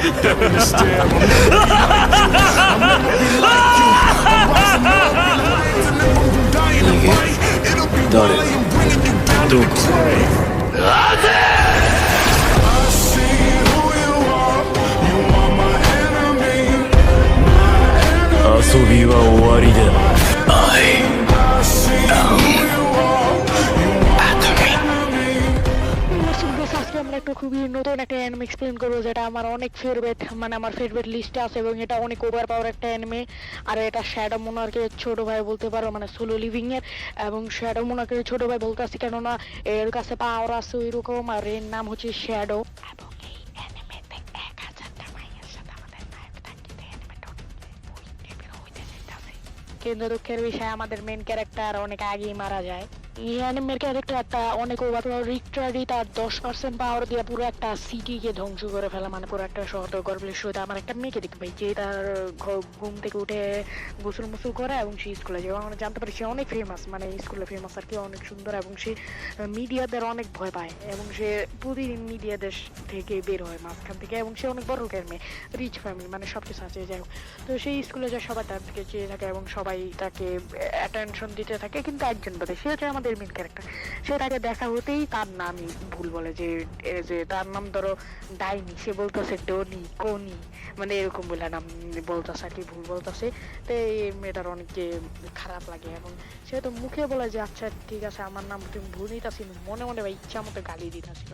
誰どこ遊びは終わりだ。আজকে আমরা একটা খুবই নতুন একটা অ্যানিমে এক্সপ্লেন করবো, যেটা আমার অনেক ফেভারিট, মানে আমার ফেভারিট লিস্টে আছে এবং এটা অনেক ওভার পাওয়ার একটা অ্যানিমে। আর এটা শ্যাডো মোনার্কের ছোট ভাই বলতে পারো, মানে সোলো লিভিং এর। এবং শ্যাডো মোনার্কের ছোট ভাই বলতে আসছি কেননা এর কাছে পাওয়ার আছে ওই রকম, আর এর নাম হচ্ছে শ্যাডো। এবং এই অ্যানিমেতে 1000টা মাইয়ের সাথে আমাদের নায়ক থাকিতে অ্যানিমেটা হইতে যাইতাছে। কিন্তু দুঃখের বিষয় আমাদের মেন ক্যারেক্টার অনেক আগেই মারা যায়। এই অ্যানিমের ক্যারেক্টারটা অনেক ওভার পাওয়ার, রিক্টারি তার 10% পাওয়ার দিয়ে পুরো একটা সিটিকে ধ্বংস করে ফেলা, মানে পুরো একটা শহর গর্বের সহিত আমার একটা মেয়েকে দেখবে যে তার ঘুম থেকে উঠে গোসল মুসল করে এবং সে স্কুলে যায়। আমরা জানতে পারি সে অনেক ফেমাস, মানে স্কুলে ফেমাস আর কি, অনেক সুন্দর। এবং সে মিডিয়াদের অনেক ভয় পায় এবং সে প্রতিদিন মিডিয়াদের থেকে বের হয় মাঝখান থেকে। এবং সে অনেক বড় লোকের মেয়ে, রিচ ফ্যামিলি, মানে সব কিছু আছে যাই হোক। তো সেই স্কুলে যায়, সবাই তার দিকে চেয়ে থাকে এবং সবাই তাকে অ্যাটেনশন দিতে থাকে। কিন্তু একজন বাদে, সে হচ্ছে আমাদের মেন ক্যারেক্টার। সে তাকে দেখা হতেই তার নামই ভুল বলে, যে তার নাম ধরো ডাইনি, সে বলতেছে ডনি কোনি, মানে এরকম বলে নাম বলতেছে আর কি, ভুল বলতেছে। তো এই মেয়েটার অনেক খারাপ লাগে এবং সে তো মুখে বলে যে আচ্ছা ঠিক আছে আমার নাম তুমি ভুল নিতেছি, মনে মনে ভাই ইচ্ছা মতো গালি দিতেছিল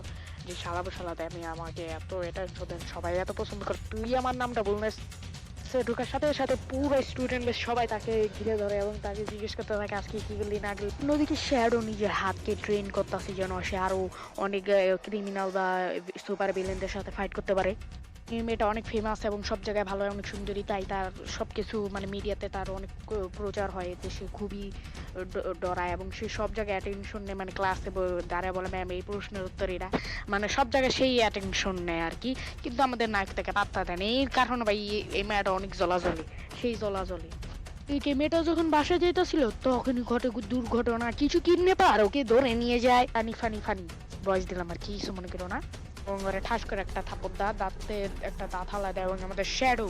যে সালাবো সালাতে আমি আমাকে এত এটা দেন, সবাই এত পছন্দ করে, তুই আমার নামটা বললে। সে ঢোকার সাথে সাথে পুরো স্টুডেন্টদের সবাই তাকে ঘিরে ধরে এবং তাকে জিজ্ঞেস করতে থাকে আজকে কি করলি না করলি। অন্যদিকে শ্যাডো নিজের হাতকে ট্রেন করতেছে যেন সে আরো অনেক ক্রিমিনাল বা সুপার ভিলেনদের সাথে ফাইট করতে পারে। এই মেয়েটা অনেক ফেমাস এবং সব জায়গায় ভালো, অনেক সুন্দরী, তাই তার সবকিছু মানে মিডিয়াতে তার অনেক প্রচার হয় যে সে খুবই ডরায় এবং সে সব জায়গায় অ্যাটেনশন নেয়, মানে ক্লাসে দাঁড়ায় বলে ম্যাম এই প্রশ্নের উত্তর এরা, মানে সব জায়গায় সেই অ্যাটেনশন নেয় আর কি। কিন্তু আমাদের নায়ক তাকে পাত্তা দেয় না, এই কারণে ভাই এই মেয়েটা অনেক জ্বলাজ্বলি, সেই জ্বলাজ্বলি। এই মেয়েটা যখন বাসায় যেতেছিল তখনই ঘটে দুর্ঘটনা, কিছু কিডন্যাপার ওকে ধরে নিয়ে যায়। ফানি ফানি ফানি ভয়েস দিলাম আর কি, কিছু মনে করো না। এবং ঠাস করে একটা থাপড় দাঁতের একটা দাঁত হালা দেয় এবং আমাদের শ্যাডো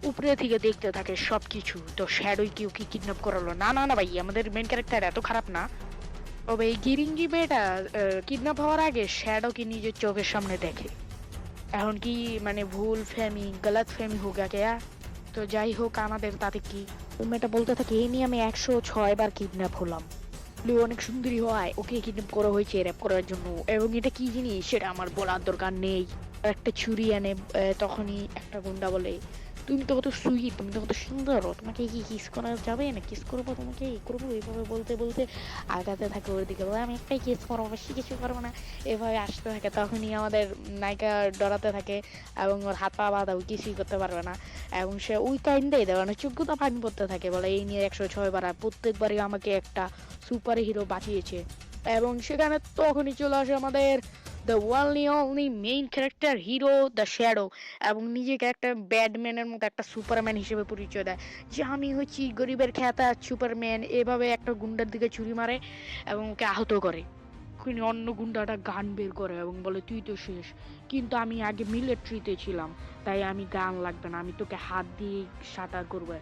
উপরে থেকে দেখতে থাকে সবকিছু। তো শ্যাডোই কেউ কি কিডন্যাপ করালো? না না না ভাই, আমাদের মেন ক্যারেক্টার এত খারাপ না। তবে এই গিরিঙ্গি মেয়েটা কিডন্যাপ হওয়ার আগে শ্যাডোকে নিজের চোখের সামনে দেখে। এখন কি মানে ভুল ফ্যামি গলত ফ্যামি হো গা কেয়া? তো যাই হোক, আমাদের তাতে কি, ওই মেয়েটা বলতে থাকে এই নিয়ে আমি 106 বার কিডন্যাপ হলাম, অনেক সুন্দরী হয়, ওকে কিডন্যাপ করা হয়েছে র্যাপ করার জন্য। এবং এটা কি জিনিস সেটা আমার বলার দরকার নেই। একটা ছুরি এনে তখনই একটা গুন্ডা বলে তুমি তো কত সুইট, তুমি তো কত সুন্দর, তোমাকে কি কিস করা যাবে না, কিস করবো তোমাকে করবো, এইভাবে বলতে বলতে আগাতে থাকে ওর দিকে, বলে আমি একটাই কিস করবো, বেশি কিছু করবো না, এভাবে আসতে থাকে। তখনই আমাদের নায়িকা ডরাতে থাকে এবং ওর হাত পা বাঁধা, কিছুই করতে পারবে না। এবং সে ওই কাইন্ডেই দেয়, মানে চোখটা পানি পড়তে থাকে, বলে এই নিয়ে 106 বার, আর প্রত্যেকবারই আমাকে একটা সুপার হিরো বাঁচিয়েছে। এবং সেখানে তখনই চলে আসে আমাদের the only main character hero the shadow, এবং নিজেকে একটা ব্যাডম্যানের মতো একটা সুপারম্যান হিসেবে পরিচয় দেয় যে আমি হচ্ছি গরিবের খেতা সুপারম্যান। এভাবে একটা গুন্ডার দিকে ছুরি মারে এবং ওকে আহত করে। অন্য গুন্ডাটা গান বের করে এবং বলে তুই তো শেষ, কিন্তু আমি আগে মিলিটারিতে ছিলাম, তাই আমি গান লাগবে না, আমি তোকে হাত দিয়ে সাঁতার করবো।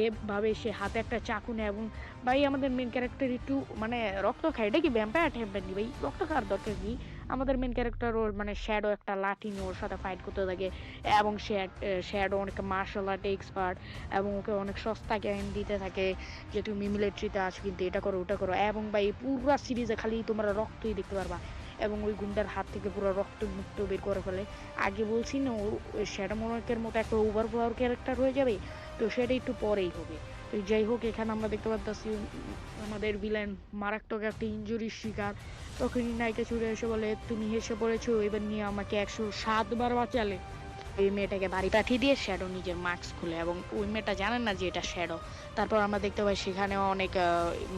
এভাবে সে হাতে একটা চাকু নেয় এবং ভাই আমাদের মেন ক্যারেক্টার একটু মানে রক্ত খায়। এটা কি ভ্যাম্পায়ার ট্যাম্পায়ার নি ভাই, রক্ত খাওয়ার দরকার কি? আমাদের মেন ক্যারেক্টার ওর মানে শ্যাডো একটা লাঠি নিয়ে ওর সাথে ফাইট করতে থাকে এবং শ্যাডো অনেক মার্শাল আর্টে এক্সপার্ট এবং ওকে অনেক সস্তা জ্ঞান দিতে থাকে যে তুমি মিলিটারিতে আছো কিন্তু এটা করো ওটা করো। এবং ভাই পুরো সিরিজে খালি তোমরা রক্তই দেখতে পারবা এবং ওই গুন্ডার হাত থেকে পুরো রক্ত মুক্ত বের করে ফেলে। আগে বলছি না ও শ্যাডো মোনার্কের মতো একটা ওভার পাওয়ার ক্যারেক্টার হয়ে যাবে, তো সেটা একটু পরেই হবে। তো যাই হোক, এখানে আমরা দেখতে পাচ্ছি আমাদের ভিলেন মারাত্মক একটা ইনজুরির শিকার। তখনই নায়িকা ছুটে এসে বলে তুমি হেসে পড়েছো, এবার নিয়ে আমাকে 107 বার বাঁচালে। ওই মেয়েটাকে বাড়ি পাঠিয়ে দিয়ে শ্যাডো নিজের মাস্ক খুলে এবং ওই মেয়েটা জানেন না যে এটা শ্যাডো। তারপর আমরা দেখতে পাই সেখানেও অনেক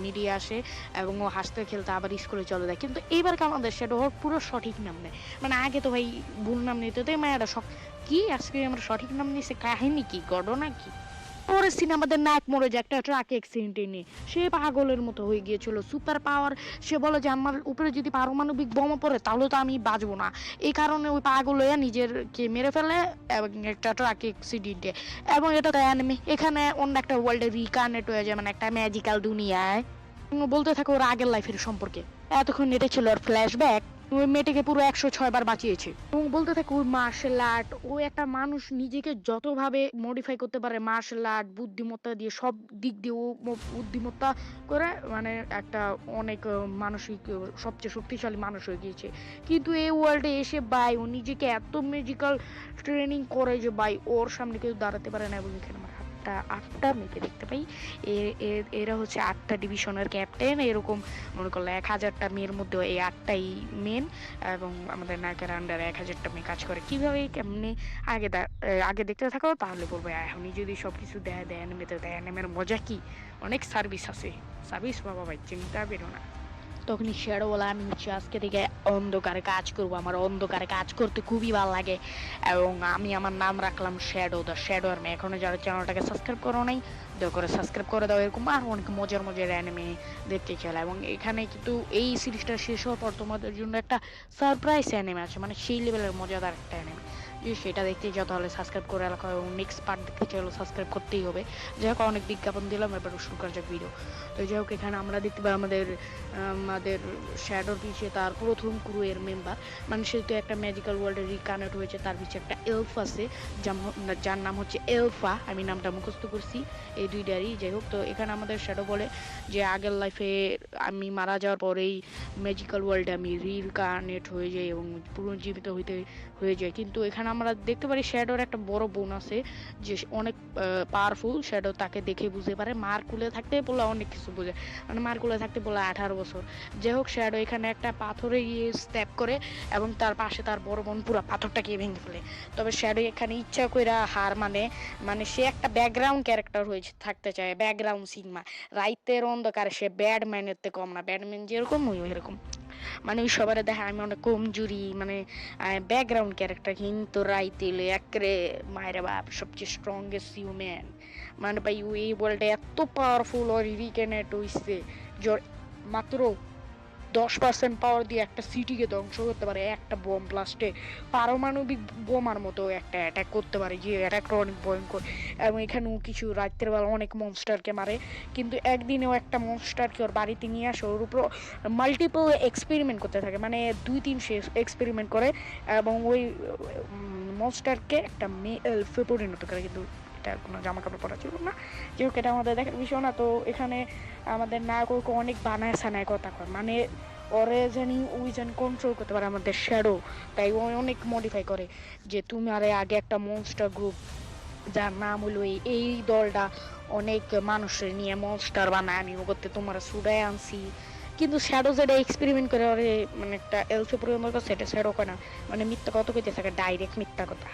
মিডিয়া আসে এবং ও হাসতে খেলতে আবার স্কুলে চলে যায়। কিন্তু এইবার আমাদের শ্যাডো ওর পুরো সঠিক নাম নেয়, মানে আগে তো ভাই ভুল নাম নিতে তো মেয়েটা কি আজকে আমরা সঠিক নাম নিয়েছে, কাহিনী কি, ঘটনা কি? পরের সিন আমাদের নায়ক মরে যায় একটা ট্রাক অ্যাক্সিডেন্টে নিয়ে। সে পাগলের মতো হয়ে গিয়েছিল, সুপার পাওয়ার। সে বলে যে আমার উপরে যদি পারমাণবিক বোমা পড়ে তাহলে তো আমি বাঁচবো না। এই কারণে ওই পাগল হয়ে নিজেরকে মেরে ফেলে এবং একটা ট্রাক অ্যাক্সিডেন্টে। এবং এটা তো অ্যানিমে, এখানে অন্য একটা ওয়ার্ল্ডে রিকানেক্ট হয়ে যায়, মানে একটা ম্যাজিক্যাল দুনিয়ায়। বলতে থাকে ওর আগের লাইফের সম্পর্কে। এতক্ষণ এটা ছিল ওর ফ্ল্যাশব্যাক। ওই মেয়েটাকে পুরো 106 বার বাঁচিয়েছে এবং বলতে থাকে ওই মার্শাল আর্ট, ও একটা মানুষ নিজেকে যতভাবে মডিফাই করতে পারে মার্শাল আর্ট বুদ্ধিমত্তা দিয়ে, সব দিক দিয়ে ও বুদ্ধিমত্তা করে মানে একটা অনেক মানসিক সবচেয়ে শক্তিশালী মানুষ হয়ে গিয়েছে। কিন্তু এই ওয়ার্ল্ডে এসে ভাই ও নিজেকে এত ম্যাজিক্যাল ট্রেনিং করে যে ভাই ওর সামনে কেউ দাঁড়াতে পারে না। এবং এখানে আমার আটটা মেয়েকে দেখতে পাই। এরা হচ্ছে 8টা ডিভিশনের ক্যাপ্টেন। এরকম মনে করলে 1000টা মেয়ের মধ্যে এই 8টাই মেন এবং আমাদের নায়কের আন্ডারে 1000টা মেয়ে কাজ করে। কিভাবে কেমনি আগে দেখতে থাকো তাহলে বলবো এখনই যদি সবকিছু দেয় অ্যানিমেতে দেয়। অ্যানিমের মজা কি, অনেক সার্ভিস আছে, সার্ভিস বাবা ভাই চিন্তা বেরো না। তখনই শ্যাডো বলে আমি হচ্ছে আজকে থেকে অন্ধকারে কাজ করব, আমার অন্ধকারে কাজ করতে খুবই ভালো লাগে এবং আমি আমার নাম রাখলাম শ্যাডো, দ্য শ্যাডো আর্মি। এখনো যারা চ্যানেলটাকে সাবস্ক্রাইব করো নাই দয়া করে সাবস্ক্রাইব করে দাও। এরকম আর অনেক মজার অ্যানিমে দেখতে চাইলে। এবং এখানে কিন্তু এই সিরিজটা শেষ হওয়ার পর তোমাদের জন্য একটা সারপ্রাইজ অ্যানিমে আছে, মানে সেই লেভেলের মজাদার একটা অ্যানিমে। যদি সেটা দেখতে চাও তাহলে সাবস্ক্রাইব করে রাখো এবং নেক্সট পার্ট দেখতে চাইলেও সাবস্ক্রাইব করতেই হবে। যাই হোক অনেক বিজ্ঞাপন দিলাম, এবার শুরু করা যাক ভিডিও। তো যাই হোক এখানে আমরা দেখতে পাই আমাদের শ্যাডোর পিছিয়ে তার প্রথম ক্রু এর মেম্বার, মানে সে তো একটা ম্যাজিক্যাল ওয়ার্ল্ডে রিকানেক্ট হয়েছে। তার পিছিয়ে একটা এলফ আছে যার নাম হচ্ছে এলফা, আমি নামটা মুখস্থ করছি এই দুইটারই। যাই হোক তো এখানে আমাদের শ্যাডো বলে যে আগের লাইফে আমি মারা যাওয়ার পরেই ম্যাজিক্যাল ওয়ার্ল্ডে আমি রিকানেক্ট হয়ে যাই এবং পুনর্জীবিত হয়ে যায়। কিন্তু এখানে আমরা দেখতে পারি শ্যাডোর একটা বড় বোন আছে যে অনেক পাওয়ারফুল। শ্যাডো তাকে দেখে বুঝতে পারে, মার কুলে থাকতে বলে অনেক কিছু বোঝে, মানে মার কুলে থাকতে বলে 18 বছর। যাই হোক শ্যাডো এখানে একটা পাথরে গিয়ে স্ট্যাপ করে এবং তার পাশে তার বড় বোন পুরো পাথরটাকে ভেঙে ফেলে। তবে শ্যাডো এখানে ইচ্ছা করে হার মানে সে একটা ব্যাকগ্রাউন্ড ক্যারেক্টার হয়ে থাকতে চায়, ব্যাকগ্রাউন্ড সিনেমা। রাইতের অন্ধকারে সে ব্যাডম্যানের থেকে কম না, ব্যাডম্যান যেরকম ওই এরকম, মানে ওই সবার দেখা আমি অনেক কমজুরি, মানে ব্যাকগ্রাউন্ড ক্যারেক্টার। কিন্তু রাইতে একরে মায়েরা বাপ সবচেয়ে স্ট্রংগেস্ট হিউম্যান, মানে ভাই এই ওয়ার্ল্ডে এত পাওয়ারফুল আর রিকেনেট হইছে যে মাত্র 10% পাওয়ার দিয়ে একটা সিটিকে ধ্বংস করতে পারে একটা বোম ব্লাস্টে। পারমাণবিক বোমার মতো একটা অ্যাটাক করতে পারে, যে অ্যাটাকটা অনেক ভয়ঙ্কর। এবং এখানেও কিছু রাত্রের বেলা অনেক মনস্টারকে মারে, কিন্তু একদিনেও একটা মনস্টারকে ওর বাড়িতে নিয়ে আসে, ওর উপর মাল্টিপল এক্সপেরিমেন্ট করতে থাকে, মানে 2-3 সে এক্সপেরিমেন্ট করে এবং ওই মনস্টারকে একটা মেয়ে পরিণত করে। কিন্তু এটা কোনো জামা কাপড় পরা ছিল না। যাই হোক এটা আমাদের দেখার বিষয় না। তো এখানে আমাদের নায়ককে অনেক বানায় সানায় কথা কয়, মানে ওরে জানি ওই জানি কন্ট্রোল করতে পারে আমাদের শ্যাডো, তাই ও অনেক মডিফাই করে যে তুমি আরে আগে একটা মনস্টার গ্রুপ যার নাম হলো এই দলটা অনেক মানুষের নিয়ে মনস্টার বানায়, আমি ও করতে তোমার সুডায় আনছি। কিন্তু শ্যাডো যেটা এক্সপেরিমেন্ট করে ওরে মানে একটা এলসে পরিবর্তন করে সেটা শ্যাডো করে না, মানে মিথ্যা কথা কইতে থাকে, ডাইরেক্ট মিথ্যা কথা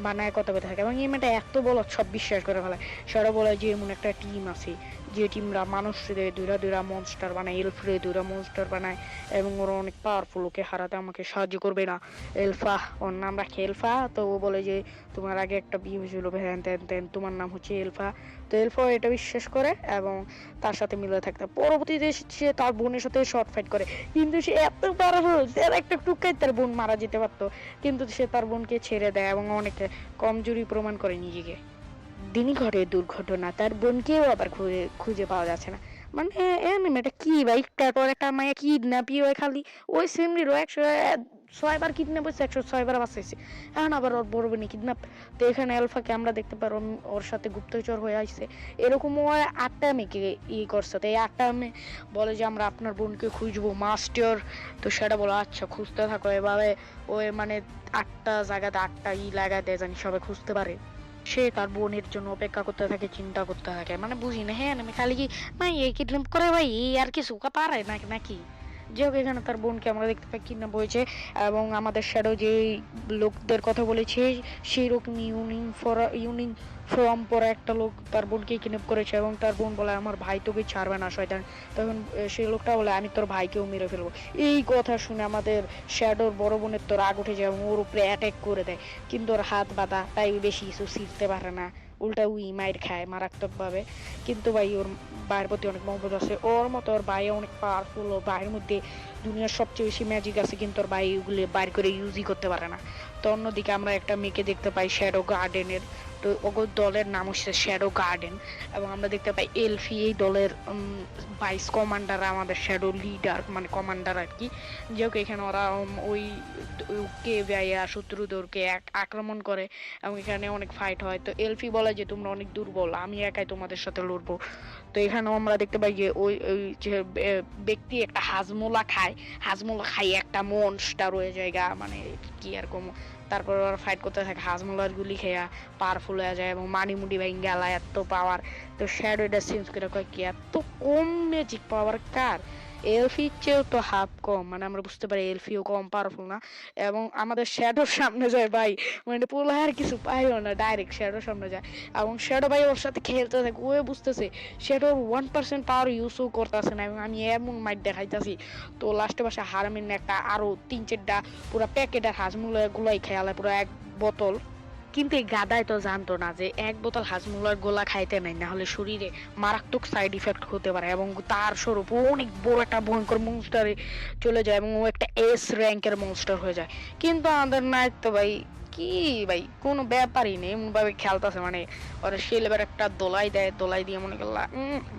বানায় কথা বলতে থাকে। এবং এই মেয়েটা এত বড় সব বিশ্বাস করে ফেলে। সেটা বলে যে এমন একটা টিম আছে যে টিমরা মানুষদের দুইরা মনস্টার বানায়, এলফরে দুইরা মনস্টার বানায় এবং ওরা অনেক পাওয়ারফুল, ওকে হারাতে আমাকে সাহায্য করবে না। এলফা, ওর নাম রাখে এলফা। তো ও বলে যে তোমার আগে একটা বিয়ে হয়েছিল হ্যান ত্যান ত্যান, তোমার নাম হচ্ছে এলফা। তো এলফা এটা বিশ্বাস করে এবং তার সাথে মিলে থাকতে। পরবর্তীতে সে তার বোনের সাথে শর্ট ফাইট করে, কিন্তু সে এত পাওয়ারফুল তার একটা টুকাই তার বোন মারা যেতে পারতো, কিন্তু সে তার বোনকে ছেড়ে দেয় এবং অনেক কমজোরি প্রমাণ করে নিজেকে। দিনই ঘটে দুর্ঘটনা, তার বোনকেও আবার খুঁজে পাওয়া যাচ্ছে না। মানে এটা কি ভাই, তারপর একটা মায়া কিডন্যাপই হয় খালি ওই সেমরিরও 106 বার কিডন্যাপ হয়েছে, 106 বার বাঁচাইছে। এখন আবার ওর বড় বোনই কিডন্যাপ। তো এখানে আলফাকে আমরা দেখতে পারো ওর সাথে গুপ্তচর হয়ে আসছে। এরকম ও 8টা মেয়েকে করছে। তো এই 8টা মেয়ে বলে যে আমরা আপনার বোনকে খুঁজবো মাস্টার। তো সেটা বলো আচ্ছা খুঁজতে থাকো। এভাবে ওই মানে 8টা জায়গাতে 8টা লাগায় দেয় জানি সবাই খুঁজতে পারে। সে তার বোনের জন্য অপেক্ষা করতে থাকে, চিন্তা করতে থাকে, মানে বুঝি না। হ্যাঁ আমি খালি কি ভাই এই কিডন্যাপ করে ভাই এই আর কিছু পারে নাকি। যে হোক এখানে তার বোনকে আমরা দেখতে পাই কিডন্যাপ হয়েছে এবং আমাদের শ্যাডো যে লোকদের কথা বলেছে সেই রকম ইউনিফর্ম পরা একটা লোক তার বোনকে কিডন্যাপ করেছে এবং তার বোন বলে আমার ভাই তোকে ছাড়বে না শয়তান। তখন সেই লোকটা বলে আমি তোর ভাইকেও মেরে ফেলবো। এই কথা শুনে আমাদের শ্যাডোর বড় বোনের তো রাগ উঠে যায় এবং ওর উপরে অ্যাটাক করে দেয়, কিন্তু ওর হাত বাঁধা তাই বেশি কিছু ছিঁড়তে পারে না। উল্টা উই মাইর খায় মারাত্মক ভাবে। কিন্তু ভাই ওর ভাইয়ের প্রতি অনেক মহব্বত আছে, ওর মতো ওর ভাই অনেক পাওয়ারফুল, ওর ভাইয়ের মধ্যে দুনিয়ার সবচেয়ে বেশি ম্যাজিক আছে, কিন্তু ওর ভাই ওগুলো বাইর করে ইউজই করতে পারে না। তো অন্যদিকে আমরা একটা মেয়েকে দেখতে পাই শ্যাডো গার্ডেনের, তো ওগো দলের নাম হচ্ছে শ্যাডো গার্ডেন। এবং আমরা দেখতে পাই এলফি এই দলের ভাইস কমান্ডার, আমাদের শ্যাডো লিডার মানে কমান্ডার আর কি। যে এখানে ওরা ওই কে ভাইয়া শত্রুদেরকে আক্রমণ করে এবং এখানে অনেক ফাইট হয়। তো এলফি বলে যে তোমরা অনেক দুর্বল, আমি একাই তোমাদের সাথে লড়বো। তো এখানেও আমরা দেখতে পাই যে ওই ওই যে ব্যক্তি একটা হাজমোলা খায়, হাজমোলা খাই একটা মনস্টার হয়ে জায়গা, মানে কি আর কম। তারপর ওরা ফাইট করতে থাকে, হাজমোলার গুলি খেয়া পাওয়ারফুল হয়ে যায় এবং মানিমুটি ভাই গেলা এত পাওয়ার। তো শ্যাডো এটা চেঞ্জ করে কয় কি এত কম ম্যাজিক পাওয়ার কার, এলফির চেয়েও তো হাফ কম, মানে আমরা বুঝতে পারি এলফিও কম পাওয়ারফুল না। এবং আমাদের শ্যাডোর সামনে যায় ভাই, মানে পোলা আর কিছু পাইও না, ডাইরেক্ট শ্যাডোর সামনে যায় এবং শ্যাডো ভাই ওর সাথে খেলতে থাকে। ও বুঝতেছে শ্যাডোর 1% পাওয়ার ইউজও করতেছে না এবং আমি এমন মাইট দেখাইতেছি। তো লাস্টে বাসে হারামিন একটা আরো 3-4টা পুরো প্যাকেটের হাজমুলা গুলাই খেয়ালে পুরো এক বোতল। কিন্তু এই গাদায় তো জানতো না যে এক বোতল হাজমুলার গোলা খাইতে নাই, না হলে শরীরে মারাত্মক সাইড ইফেক্ট হতে পারে এবং তার স্বরূপ ও অনেক বড় একটা ভয়ঙ্কর মনস্টারে চলে যায় এবং ও একটা এস র্যাঙ্কের মনস্টার হয়ে যায়। কিন্তু আমাদের নায়ক তো ভাই কি ভাই কোনো ব্যাপারই নেই, এমন ভাবে খেলতেছে, মানে ওরা শিলবার একটা দোলাই দেয়, দোলাই দিয়ে মনে করলা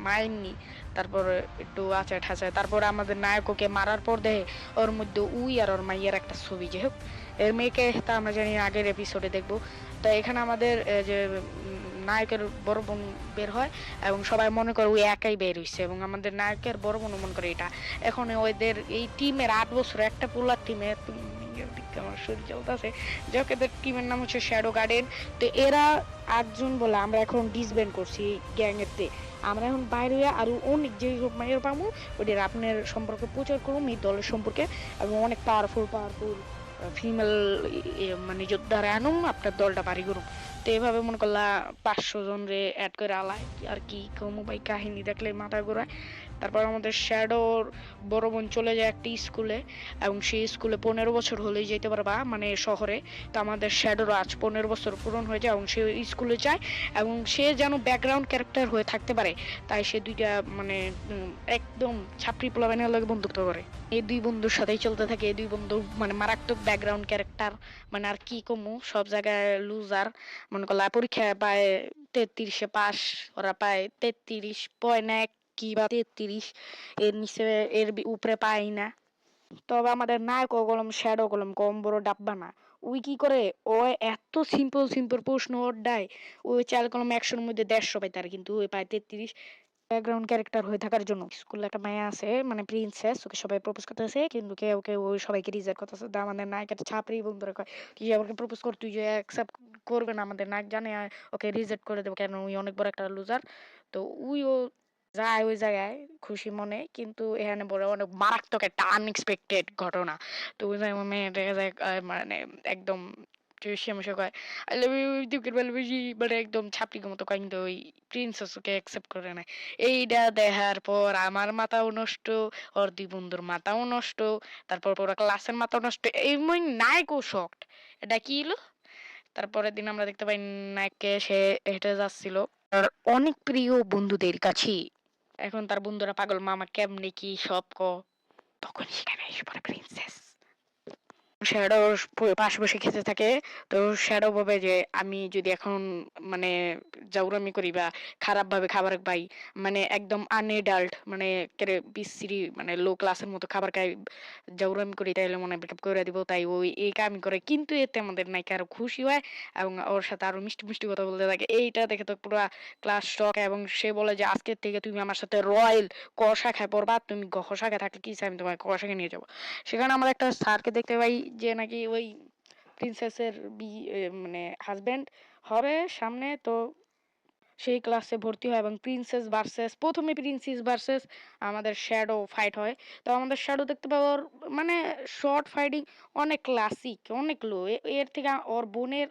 মাইননি। তারপর একটু আচার ঠাচায় তারপরে আমাদের নায়ককে মারার পর দেখে ওর মধ্যে উই আর ওর মাইয়ের একটা ছবি, যে হোক এর মেয়েকে তা আমরা জানি আগের এপিসোডে দেখবো। তো এখানে আমাদের যে নায়কের বড় বোন বের হয় এবং সবাই মনে করে ওই একাই বের হইছে এবং আমাদের নায়কের বড় বোন মনে করে এটা। এখন ওদের এই টিমের 8 বছর একটা পোলার টিমে আমার শরীর চলতেছে, যাক এদের টিমের নাম হচ্ছে শ্যাডো গার্ডেন। তো এরা 8 জন বলে আমরা এখন ডিসব্যান্ড করছি এই গ্যাংয়ের। আমরা এখন বাইরে আরো অনেক যে মায়ের পাবো ওদের আপনার সম্পর্কে প্রচার করুন, এই দলের সম্পর্কে, এবং অনেক পাওয়ারফুল পাওয়ারফুল ফিমেল মানে যোদ্ধারা আনুম আপনার দলটা বাড়ি করুন। তো এভাবে মনে করলা 500 জন রে অ্যাড করে আলায় আর কি কমু ভাই, কাহিনী দেখলে মাথা ঘোরায়। তারপর আমাদের শ্যাডোর বড় বোন চলে যায় একটি স্কুলে এবং সেই স্কুলে 15 বছর হলেই যেতে পারবা, মানে শহরে। তো আমাদের শ্যাডোর আজ 15 বছর পূরণ হয়ে যায় এবং সে স্কুলে যায় এবং সে যেন ব্যাকগ্রাউন্ড ক্যারেক্টার হয়ে থাকতে পারে, তাই সে দুইটা মানে একদম ছাপড়ি পোলাপানের লগে বন্ধুত্ব করে। এই দুই বন্ধুর সাথেই চলতে থাকে, এই দুই বন্ধু মানে মারাত্মক ব্যাকগ্রাউন্ড ক্যারেক্টার, মানে আর কি কমু সব জায়গায় লুজার। মনে করলা পরীক্ষায় পায় 33-এ পাস, ওরা পায় 33.1 কি বা 33, এর নিচে এর উপরে পাই না। তবে আমাদের নায়ক গলম শ্যাডো গলম কম বড় ডাব্বা না। ওই কি করে, ও এত সিম্পল সিম্পল প্রশ্ন ওর দেয়, ওই চাল কলম 100-এর মধ্যে 150 পায় তার, কিন্তু ওই পায় 33। ব্যাকগ্রাউন্ড ক্যারেক্টার হয়ে থাকার জন্য স্কুলে একটা মেয়ে আছে মানে প্রিন্সেস, ওকে সবাই প্রপোজ করতেছে কিন্তু কেউ কেউ ওই সবাইকে রিজেক্ট করতেছে। আমাদের নায়ক একটা ছাপড়ি বন্ধুরা কয় তুই আমাকে প্রপোজ কর, তুই যে অ্যাকসেপ্ট করবে না, আমাদের নায়ক জানে ওকে রিজেক্ট করে দেবো, কেন ওই অনেক বড় একটা লুজার। তো ও যায় ওই জায়গায় খুশি মনে, কিন্তু এখানে বড় অনেক মারাত্মক একটা আনএক্সপেক্টেড ঘটনা। তো ওই জায়গায় মেয়ে দেখা যায় মানে একদম কয় আই লাভ ইউ দুঃখের ভালোবাসি, মানে একদম ছাপড়ির মতো কয়, কিন্তু ওই প্রিন্সেস ওকে অ্যাকসেপ্ট করে নেয়। এইটা দেখার পর আমার মাথাও নষ্ট, ওর দুই বন্ধুর মাথাও নষ্ট, তারপর পুরো ক্লাসের মাথাও নষ্ট, এমন নায়কও শক্ট এটা কি হলো। তারপরের দিন আমরা দেখতে পাই নায়ককে সে হেঁটে যাচ্ছিল তার অনেক প্রিয় বন্ধুদের কাছে। এখন তার বন্ধুরা পাগল মামা কেমনে কি সব তখন সেখানে এসে পড়ে প্রিন্সেস। শ্যাডো পাশে বসে খেতে থাকে। তো শ্যাডো ভাবে যে আমি যদি এখন মানে জাউরামি করি বা খারাপ ভাবে খাবার পাই, মানে একদম আনএডাল্ট মানে বিশ্রী মানে লো ক্লাসের মতো খাবার খাই, জাউরামি করি, তাইলে মনে ব্রেকআপ করে দিব, তাই ওই এই কাম করে। কিন্তু এতে আমাদের নায়িকা আরো খুশি হয় এবং ওর সাথে আরো মিষ্টি মিষ্টি কথা বলতে থাকে। এইটা দেখে তো পুরো ক্লাস শক এবং সে বলে যে আজকের থেকে তুমি আমার সাথে রয়্যাল কষা খায় পড়বা, তুমি কষা খায় থাকলে কি আমি তোমাকে কষাকে নিয়ে যাবো। সেখানে আমরা একটা স্যারকে দেখতে পাই যে নাকি ওই প্রিন্সেসের মানে হাজবেন্ড হবে সামনে। তো সেই ক্লাসে ভর্তি হয় এবং প্রিন্সেস ভার্সেস প্রথমে প্রিন্সেস ভার্সেস আমাদের শ্যাডো ফাইট হয়। তো আমাদের শ্যাডো দেখতে পাবো ওর মানে শর্ট ফাইটিং অনেক ক্লাসিক, অনেক লো, এর থেকে ওর বোনের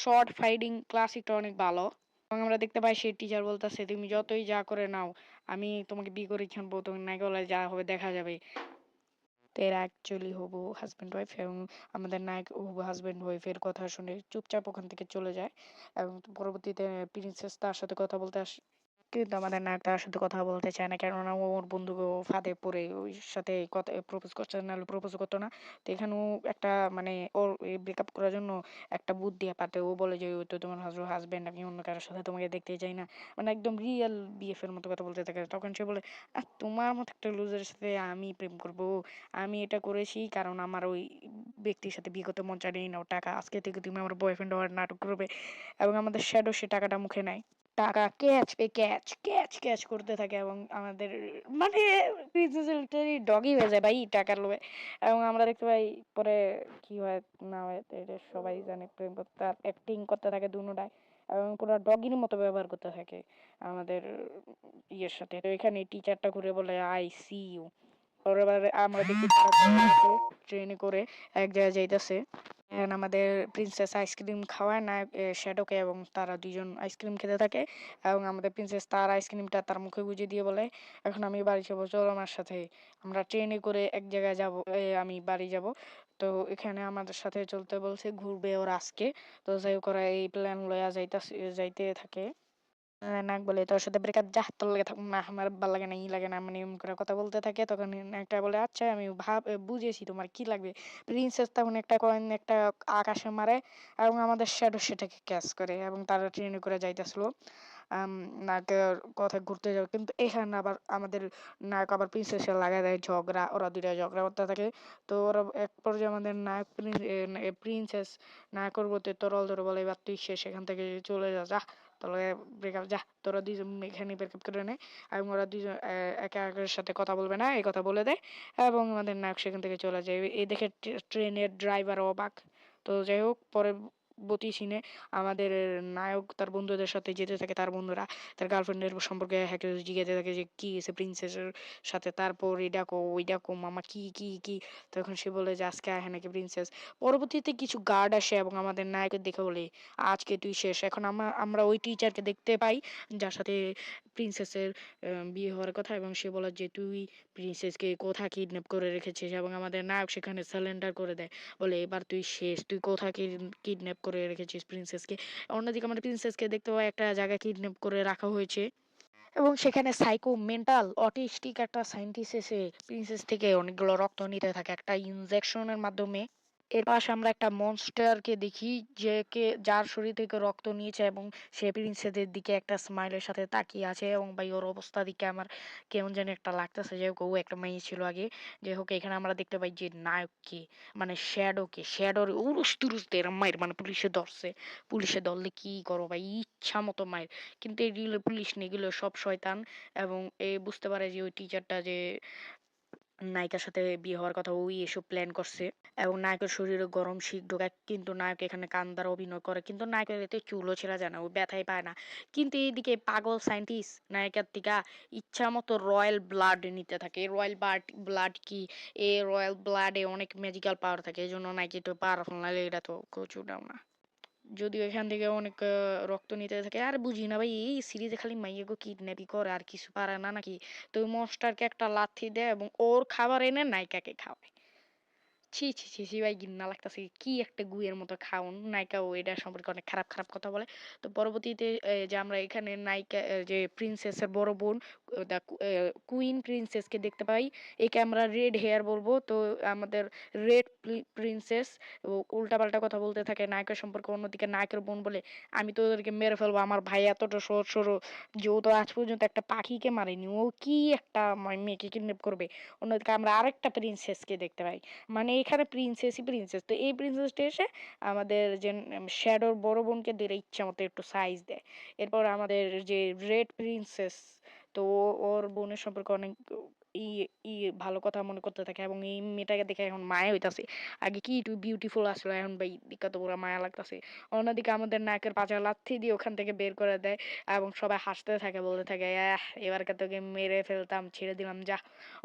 শর্ট ফাইটিং ক্লাসিকটা অনেক ভালো। এবং আমরা দেখতে পাই সেই টিচার বলতেছে তুমি যতই যা করে নাও, আমি তোমাকে বিয়ে করে ছাড়বো, তুমি নাকি বলে যা হবে দেখা যাবে। তো এরা অ্যাকচুয়ালি হবু হাজব্যান্ড ওয়াইফ, এবং আমাদের নায়ক হবু হাজব্যান্ড ওয়াইফের কথা শুনে চুপচাপ ওখান থেকে চলে যায়। এবং পরবর্তীতে প্রিন্সেস তার সাথে কথা বলতে আসে, কিন্তু আমাদের নায়ক তার সাথে কথা বলতে চায় না, কেননা ও ওর বন্ধু ফাঁদে পড়ে ওই সাথে কথা প্রপোজ করছে, নাহলে প্রপোজ করতো না। তো এখানে ও একটা মানে ওর ব্রেকআপ করার জন্য একটা বুদ্ধি পাতে, ও বলে যে ওই তো তোমার হাজব্যান্ড, আমি অন্য কারোর সাথে তোমাকে দেখতে চাই না, মানে একদম রিয়েল বিএফ এর মতো কথা বলতে থাকে। তখন সে বলে, আর তোমার মতো একটা লুজের সাথে আমি প্রেম করব? আমি এটা করেছি কারণ আমার ওই ব্যক্তির সাথে বিয়ে করতে মন চায়, নেই নাও টাকা, আজকে থেকে তুমি আমার বয়ফ্রেন্ড হওয়ার নাটক করবে। এবং আমাদের শ্যাডো সে টাকাটা মুখে নেয়, টাকা catch pay catch catch catch করতে থাকে, এবং আমাদের মানে ডগই হয়ে যায় ভাই টাকার লোভে। এবং আমরা দেখতে পাই পরে কি হয় না হয় তো এটা সবাই জানে, প্রেম করতে আর অ্যাক্টিং করতে থাকে দুটাই, এবং পুরো ডগির মতো ব্যবহার করতে থাকে আমাদের ইয়ের সাথে। তো এখানে টিচারটা ঘুরে বলে আই সি ইউ। পরে এবার আমরা দেখি ট্রেনে করে এক জায়গায় যাইতেছে, আমাদের প্রিন্সেস আইসক্রিম খাওয়ায় না শ্যাডোকে, এবং তারা দুইজন আইসক্রিম খেতে থাকে। এবং আমাদের প্রিন্সেস তার আইসক্রিমটা তার মুখে গুঁজে দিয়ে বলে, এখন আমি বাড়ি যাবো, চলো আমার সাথে, আমরা ট্রেনে করে এক জায়গায় যাব, আমি বাড়ি যাব। তো এখানে আমাদের সাথে চলতে বলছে, ঘুরবে ওরা আজকে। তো যাই হোক ওরা এই প্ল্যান লয়া যাইতে থাকে। নাক বলে, তোর সাথে ব্রেকআপ, যা তোর লাগে থাকুক না, আমার ভালো লাগে না, ই লাগে না, মানে এমন করে কথা বলতে থাকে। তখন একটা বলে, আচ্ছা আমি বুঝেছি তোমার কি লাগবে। প্রিন্সেস তখন একটা কয়েন একটা আকাশে মারে, এবং আমাদের শ্যাডো সেটাকে ক্যাচ করে, এবং তারা ট্রেনে করে যাইতেছিল নায়কের কথা ঘুরতে যাবে। কিন্তু এখানে আবার আমাদের নায়ক আবার প্রিন্সেসের লাগাই দেয় ঝগড়া, ওরা দুইটা ঝগড়া করতে থাকে। তো ওরা এক পর্যায়ে আমাদের নায়ক প্রিন্সেস নায়কের প্রতি তরল ধরে বলে, এবার তুই শেষ, এখান থেকে চলে যা, তাহলে ব্রেকআপ, যা তোরা দুইজন এখানে ব্রেকআপ করে নেয়। এবং ওরা দুইজন একে একের সাথে কথা বলবে না এই কথা বলে দেয়, এবং আমাদের নায়ক সেখান থেকে চলে যায়। এই দেখে ট্রেনের ড্রাইভার অবাক। তো যাই হোক পরবর্তী সিনে আমাদের নায়ক তার বন্ধুদের সাথে যেতে থাকে, তার বন্ধুরা তার গার্লফ্রেন্ডের সম্পর্কে হ্যাকে জিজ্ঞাসা থাকে যে কি হয়েছে প্রিন্সেসের সাথে, তারপর এই ডাকো ওই ডাকো মামা কি কি কি। তখন সে বলে যে আজকে আহে নাকি প্রিন্সেস। পরবর্তীতে কিছু গার্ড আসে এবং আমাদের নায়কের দেখে বলে, আজকে তুই শেষ। এখন আমরা ওই টিচারকে দেখতে পাই যার সাথে প্রিন্সেসের বিয়ে হওয়ার কথা, এবং সে বলে যে তুই প্রিন্সেসকে কোথা কিডন্যাপ করে রেখেছিস, এবং আমাদের নায়ক সেখানে সারেন্ডার করে দেয়, বলে এবার তুই শেষ, তুই কোথা কিডন্যাপ করে রেখেছিস প্রিন্সেসকে। অন্যদিকে আমাদের প্রিন্সেসকে দেখতে পাই একটা জায়গায় কিডন্যাপ করে রাখা হয়েছে, এবং সেখানে সাইকো মেন্টাল অটিস্টিক একটা সায়েন্টিস্ট এসে প্রিন্সেস থেকে অনেকগুলো রক্ত নিতে থাকে একটা ইনজেকশনের মাধ্যমে। এর পাশে আমরা একটা মনস্টারকে দেখি, যার শরীর থেকে রক্ত নিয়েছে, এবং সে প্রিন্সেসের দিকে একটা স্মাইলের সাথে তাকিয়ে আছে। এবং ভাই ওর অবস্থা দিকে আমার কেমন জানি একটা লাগতেছে, যে হোক ও একটা মেয়ে ছিল আগে। যে হোক এখানে আমরা দেখতে পাই যে নায়ককে মানে শ্যাডোর উরুস তুরুস দিয়ে এরম মায়ের, মানে পুলিশে ধরলে কি করো ভাই, ইচ্ছা মতো মায়ের। কিন্তু এগুলো পুলিশ নেই, এগুলো সব শয়তান। এবং এ বুঝতে পারে যে ওই টিচারটা যে নায়িকার সাথে বিয়ে হওয়ার কথা, ওই এসব প্ল্যান করছে। এবং নায়কের শরীরে গরম শিখ ঢোকায়, কিন্তু নায়ক এখানে কান্দার অভিনয় করে, কিন্তু নায়কের এতে চুলও ছেঁড়া যায় না, ও ব্যথাই পায় না। কিন্তু এইদিকে পাগল সায়েন্টিস্ট নায়িকার থেকে ইচ্ছা মতো রয়্যাল ব্লাড নিতে থাকে। রয়্যাল ব্লাড কি, এই রয়্যাল ব্লাডে অনেক ম্যাজিক্যাল পাওয়ার থাকে, এই জন্য নাকি একটু পাওয়ারফুল, নাহলে এটা তো কচুটাও না। যদিও এখান থেকে অনেক রক্ত নিতে থাকে। আর বুঝি না ভাই, এই সিরিজে খালি মাইয়াগো কিডন্যাপই করে আর কিছু পারে না নাকি। তো মনস্টারকে একটা লাথি দেয় এবং ওর খাবার এনে নায়িকাকে খাওয়ায়। ছি, ছি, ছি, ছি ভাই ঘিন্না লাগতাছে। কি একটা গুয়ের মতো খাওন। নায়িকাও এটা সম্পর্কে অনেক খারাপ, খারাপ কথা বলে। তো পরবর্তীতে যে আমরা এখানে নায়িকা যে প্রিন্সেসের বড় বোন দ্য কুইন প্রিন্সেসকে দেখতে পাই। একে আমরা রেড হেয়ার বলবো। তো আমাদের রেড প্রিন্সেস উল্টাপাল্টা কথা বলতে থাকে নায়কের সম্পর্কে। অন্যদিকে নায়কের বোন বলে, আমি তো ওদেরকে মেরে ফেলবো, আমার ভাই এতটা সহজ সরল যে ও তো আজ পর্যন্ত একটা পাখিকে মারেনি, ও কি একটা মেয়েকে কিডন্যাপ করবে। অন্যদিকে আমরা আরেকটা প্রিন্সেসকে দেখতে পাই, মানে এখানে প্রিন্সেসই প্রিন্সেস। তো এই প্রিন্সেসটা এসে আমাদের যে শ্যাডোর বড় বোনকে দিয়ে ইচ্ছা মতো একটু সাইজ দেয়। এরপর আমাদের যে রেড প্রিন্সেস, তো ওর বোনের সম্পর্কে অনেক ই ই ভালো কথা মনে করতে থাকে, এবং এই মেয়েটাকে দেখে এখন মায়া হইতাছে। আগে কি একটু বিউটিফুল আসলো, এখন ভাই দিকা তো পুরো মায়া লাগতাছে। অন্যদিকে আমাদের নায়কের পাচা লাথি দিয়ে ওখান থেকে বের করে দেয়, এবং সবাই হাসতে থাকে, বলতে থাকে এবারকে তোকে মেরে ফেলতাম, ছেড়ে দিলাম যা।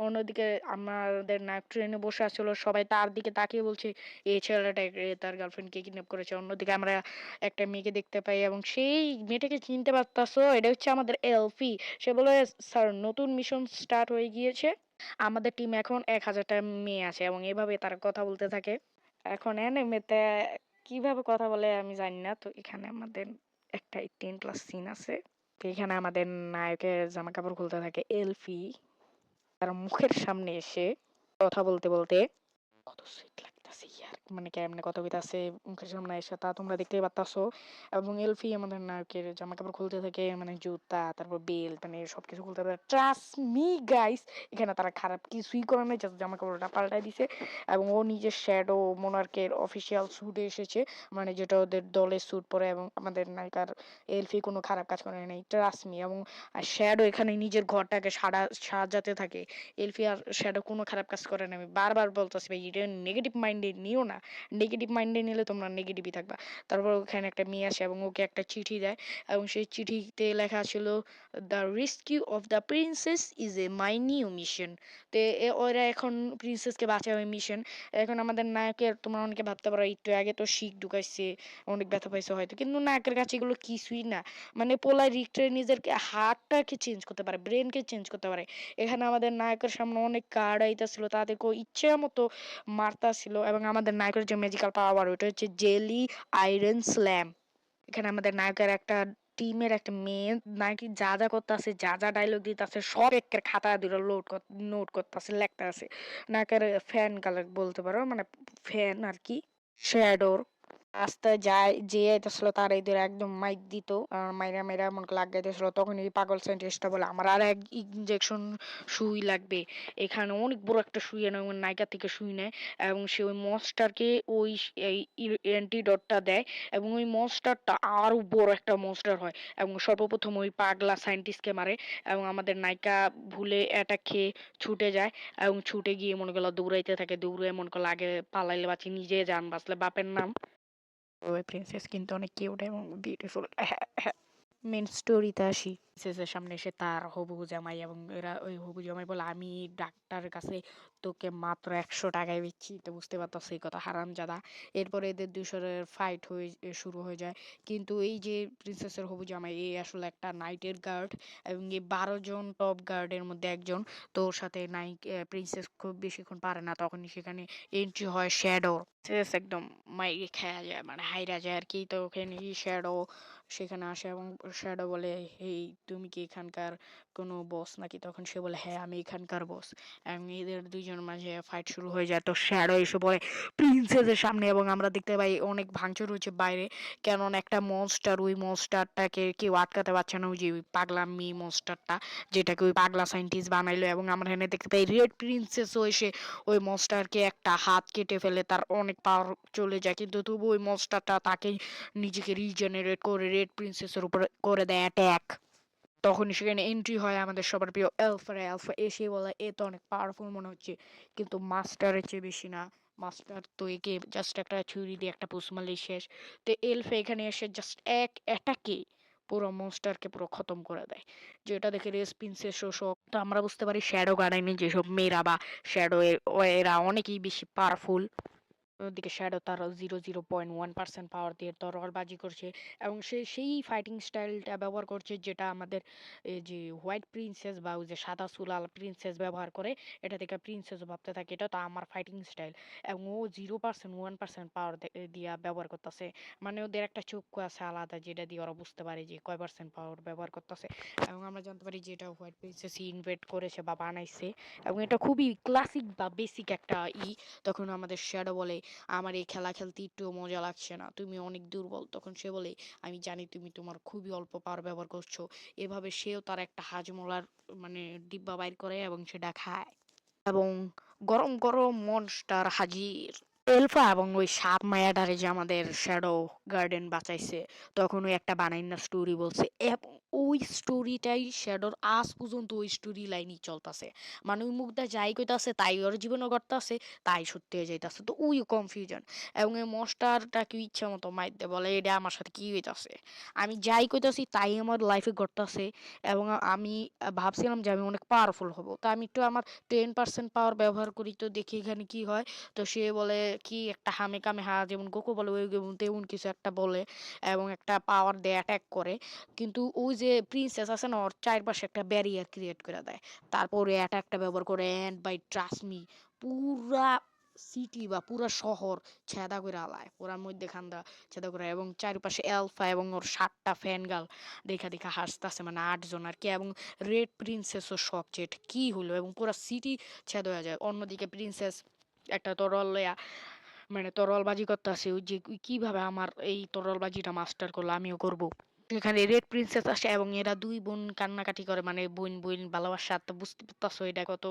অন্যদিকে আমাদের নায়ক ট্রেনে বসে আসছিল, সবাই তার দিকে তাকিয়ে বলছে এই ছেলেটা তার গার্লফ্রেন্ডকে কিডন্যাপ করেছে। অন্যদিকে আমরা একটা মেয়েকে দেখতে পাই, এবং সেই মেয়েটাকে চিনতে পারতাছো, এটা হচ্ছে আমাদের এলফি। সে বলে, স্যার নতুন মিশন স্টার্ট হয়ে গিয়েছে, আমাদের টিমে এখন 1000টা মেয়ে আছে এবং এভাবে তারা কথা বলতে থাকে। এখন অ্যানিমেতে কিভাবে কথা বলে আমি জানি না। তো এখানে আমাদের একটা 18+ সিন আছে। তো এখানে আমাদের নায়কের জামাকাপড় খুলতে থাকে এলফি তার মুখের সামনে এসে কথা বলতে বলতে। কত সুইট লাগতাছে ইয়ার, মানে কেমনে কথা কইতাছে মুখের সামনে এসে তা তোমরা দেখতেই পারতাছো। এবং এলফি আমাদের নায়কের জামা কাপড় খুলতে থাকে, মানে জুতা তারপর বেল্ট মানে সবকিছু খুলতে থাকে। ট্রাস্ট মি গাইস, এখানে তারা খারাপ কিছুই করে নাই, জাস্ট জামা কাপড়টা পাল্টাই দিছে। এবং ও নিজের শ্যাডো মোনার্কের অফিসিয়াল স্যুটে এসেছে, মানে যেটা ওদের দলের স্যুট পরে। এবং আমাদের নায়িকার এলফি কোনো খারাপ কাজ করে নাই, ট্রাস্ট মি। এবং শ্যাডো এখানে নিজের ঘরটাকে সাজাতে থাকে। এলফি আর শ্যাডো কোনো খারাপ কাজ করে না। আমি বারবার বলতেছি ভাই এটা নেগেটিভ মাইন্ডে নিও না, নেগেটিভ মাইন্ডে নিলে তোমরা নেগেটিভই থাকবা। তারপর ওখানে একটা মেয়ে আসে এবং ওকে একটা চিঠি দেয় এবং সেই চিঠিতে লেখা ছিল the rescue of the princess is a my new mission. তো ওরা এখন প্রিন্সেসকে বাঁচাবে মিশন। এখন আমাদের নায়কের, তোমরা অনেকে ভাবতে পারো একটু আগে তো শিখ ঢুকাইছে, অনেক ব্যথা পাইছে হয়তো, কিন্তু নায়কের কাছে এগুলো কিছুই না। মানে পোলার রিক্টরে নিজের হার্টটাকে চেঞ্জ করতে পারে, ব্রেনকে চেঞ্জ করতে পারে। এখানে আমাদের নায়কের সামনে অনেক কার্ড আইতাছিল, তাদেরকে ইচ্ছে মতো মারতাছিল। এবং আমাদের নায়কের যে ম্যাজিক্যাল পাওয়ার ওটা হচ্ছে জেলি আয়রন স্ল্যাম। এখানে আমাদের নায়কের একটা টিমের একটা মেয়ে নাকি যা যা করতেছে, যা যা ডায়লগ দিতেছে সব একের খাতা দুটো নোট করতেছে, লেখতেছে। নায়কের ফ্যান কালার বলতে পারো, মানে ফ্যান আর কি, শ্যাডোর। রাস্তায় যায় যে আইতেছিল তার এদের একদম মাইক দিত, মাইরা মাইরা মন লাগাইতেছিল। তখন এই পাগল সাইন্টিস্টটা বলে আমার আর এক ইঞ্জেকশন সুই লাগবে। এখানে অনেক বড় একটা সুই এনে নায়িকা থেকে সুই নেয় এবং সে ওই মনস্টারকে ওই অ্যান্টিডটটা দেয়। এবং ওই মনস্টারটা আরো বড় একটা মনস্টার হয় এবং সর্বপ্রথম ওই পাগলা সাইন্টিস্টকে মারে। এবং আমাদের নায়িকা ভুলে অ্যাটাক খেয়ে ছুটে যায় এবং ছুটে গিয়ে মনে করলো দৌড়াইতে থাকে, দৌড়ে মনে করলো আগে পালাইলে বাঁচি, নিজে যান বাঁচলে বাপের নাম। ওই প্রিন্সেস কিন্তু অনেক কিউট এবং বিউটিফুল। মেন স্টোরিতে আসি। প্রিন্সেসের সামনে এসে তার হবু জামাই এবং এরা ওই হবু জামাই বলে আমি ডাক্তারের কাছে তোকে মাত্র 100 টাকায় দিচ্ছি। তো বুঝতে পারতো সেই কথা হারামজাদা। এরপরে এদের দুশোরের ফাইট হয়ে শুরু হয়ে যায়। কিন্তু এই যে প্রিন্সেসের হবু জামাই এই আসলে একটা নাইটের গার্ড এবং এই 12 জন টপ গার্ডের মধ্যে একজন। তো ওর সাথে নাইক প্রিন্সেস খুব বেশিক্ষণ পারে না, তখনই সেখানে এন্ট্রি হয় শ্যাডোর। একদম মাইরে খেয়া যায়, মানে হাইরা যায় আর কি। তো ওখানে শ্যাডো সেখানে আসে এবং শ্যাডো বলে এই তুমি কি এখানকার কোনো বস নাকি? তখন সে বলে হ্যাঁ আমি এখানকার বস। এবং এদের দুইজন মাঝে ফাইট শুরু হয়ে যায়। তো শ্যাডো এসে পড়ে প্রিন্সেসের সামনে এবং আমরা দেখতে পাই অনেক ভাঙচুর হচ্ছে বাইরে, কেননা একটা মনস্টার, ওই মনস্টারটাকে কেউ আটকাতে পারছে না, ওই যে ওই পাগলা মি মনস্টারটা যেটাকে ওই পাগলা সাইন্টিস্ট বানাইলো। এবং আমরা এখানে দেখতে পাই রেড প্রিন্সেসও এসে ওই মনস্টারকে একটা হাত কেটে ফেলে, তার অনেক পাওয়ার চলে যায়, কিন্তু তবু ওই মনস্টারটা তাকে নিজেকে রিজেনারেট করে রেড প্রিন্সেসের উপর করে দেয় অ্যাটাক। তখন সেখানে এন্ট্রি হয় আমাদের সবার প্রিয় এলফা। এলফা এসে বলে এ তো অনেক পাওয়ারফুল মনে হচ্ছে, কিন্তু মাস্টারের চেয়ে বেশি না। মাস্টার তো একে জাস্ট একটা ছুরি দিয়ে একটা পুষ মারলেই শেষ। তো এলফা এখানে এসে জাস্ট এক অ্যাটাকে পুরো মনস্টারকে পুরো খতম করে দেয়, যেটা দেখে রেস প্রিন্সেসও শক। তো আমরা বুঝতে পারি শ্যাডো গার্ডেনে যেসব মেয়েরা বা শ্যাডো এরা অনেকেই বেশি পাওয়ারফুল। ওদিকে শ্যাডো তার 0.01% পাওয়ার দিয়ে তরোয়ারবাজি করছে এবং সে সেই ফাইটিং স্টাইলটা ব্যবহার করছে যেটা আমাদের এই যে হোয়াইট প্রিন্সেস বা ওই যে সাদা সুলাল প্রিন্সেস ব্যবহার করে। এটা থেকে প্রিন্সেসও ভাবতে থাকে এটা তো আমার ফাইটিং স্টাইল। এবং ও 0.1% পাওয়ার দিয়া ব্যবহার করতেছে, মানে ওদের একটা চক্ষু আছে আলাদা যেটা দিয়ে ওরা বুঝতে পারে যে কয় পার্সেন্ট পাওয়ার ব্যবহার করতেছে। এবং আমরা জানতে পারি যে এটা হোয়াইট প্রিন্সেস ইনভেট করেছে বা বানাইছে এবং এটা খুবই ক্লাসিক বা বেসিক একটা তখন আমাদের শ্যাডো বলে আমার এই খেলা খেলতে একটু মজা লাগছে না, তুমি অনেক দুর্বল। তখন সে বলে আমি জানি তুমি তোমার খুবই অল্প পাওয়ার ব্যবহার করছো। এভাবে সেও তার একটা হাজমোলার মানে ডিব্বা বাইর করে এবং সেটা খায় এবং গরম গরম মনস্টার হাজির। এলফা এবং ওই সাপ মায়াডারে যে আমাদের শ্যাডো গার্ডেন বাঁচাইছে, তখন ওই একটা বানাইনা স্টোরি বলছে এবং ওই স্টোরিটাই শ্যাডোর আজ পর্যন্ত ওই স্টোরি লাইনই চলতেছে। মানে ওই মুখটা যাই কইতাছে তাই ওর জীবনে ঘটতেছে, তাই সত্যি হয়ে যাইতাছে। তো ওই কনফিউশন এবং এই মনস্টারটাকে ইচ্ছা মতো মাইরতে বলে এটা আমার সাথে কি হইতাছে, আমি যাই কইতাছি তাই আমার লাইফে ঘটতেছে। এবং আমি ভাবছিলাম যে আমি অনেক পাওয়ারফুল হব, তা আমি একটু আমার 10% পাওয়ার ব্যবহার করি তো দেখি এখানে কি হয়। তো সে বলে কি একটা হামে কামে হা যেমন গোকু বলে ওই তেমন কিছু একটা বলে এবং একটা পাওয়ার দিয়ে অ্যাটাক করে, কিন্তু ওই যে প্রিন্সেস আছে না ওর চারপাশে একটা ব্যারিয়ার ক্রিয়েট করে দেয়, তারপরে অ্যাটাকটা ব্যবহার করে অ্যান্ড বাই ট্রাস্ট মি পুরা সিটি বা পুরা শহর ছেদা করে আলায়, পুরার মধ্যে খান্দা ছেদা করে, এবং চারপাশে এলফা এবং ওর 7টা ফ্যান গার্ল দেখা দেখা হাসতেছে, মানে 8 জন আর কি, এবং রেড প্রিন্সেসও শখ যে এটা কি হলো, এবং পুরো সিটি ছেদ হয়ে যায়। অন্যদিকে প্রিন্সেস একটা তরল লইয়া মানে তরলবাজি করতেছে, ওই যে কিভাবে আমার এই তরলবাজিটা মাস্টার করলো আমিও করব। এখানে রেড প্রিন্সেস আসে এবং এরা দুই বোন কান্নাকাটি করে, মানে বোন বোন ভালোবাসা, তো বুঝতে পারতেছো এটা কত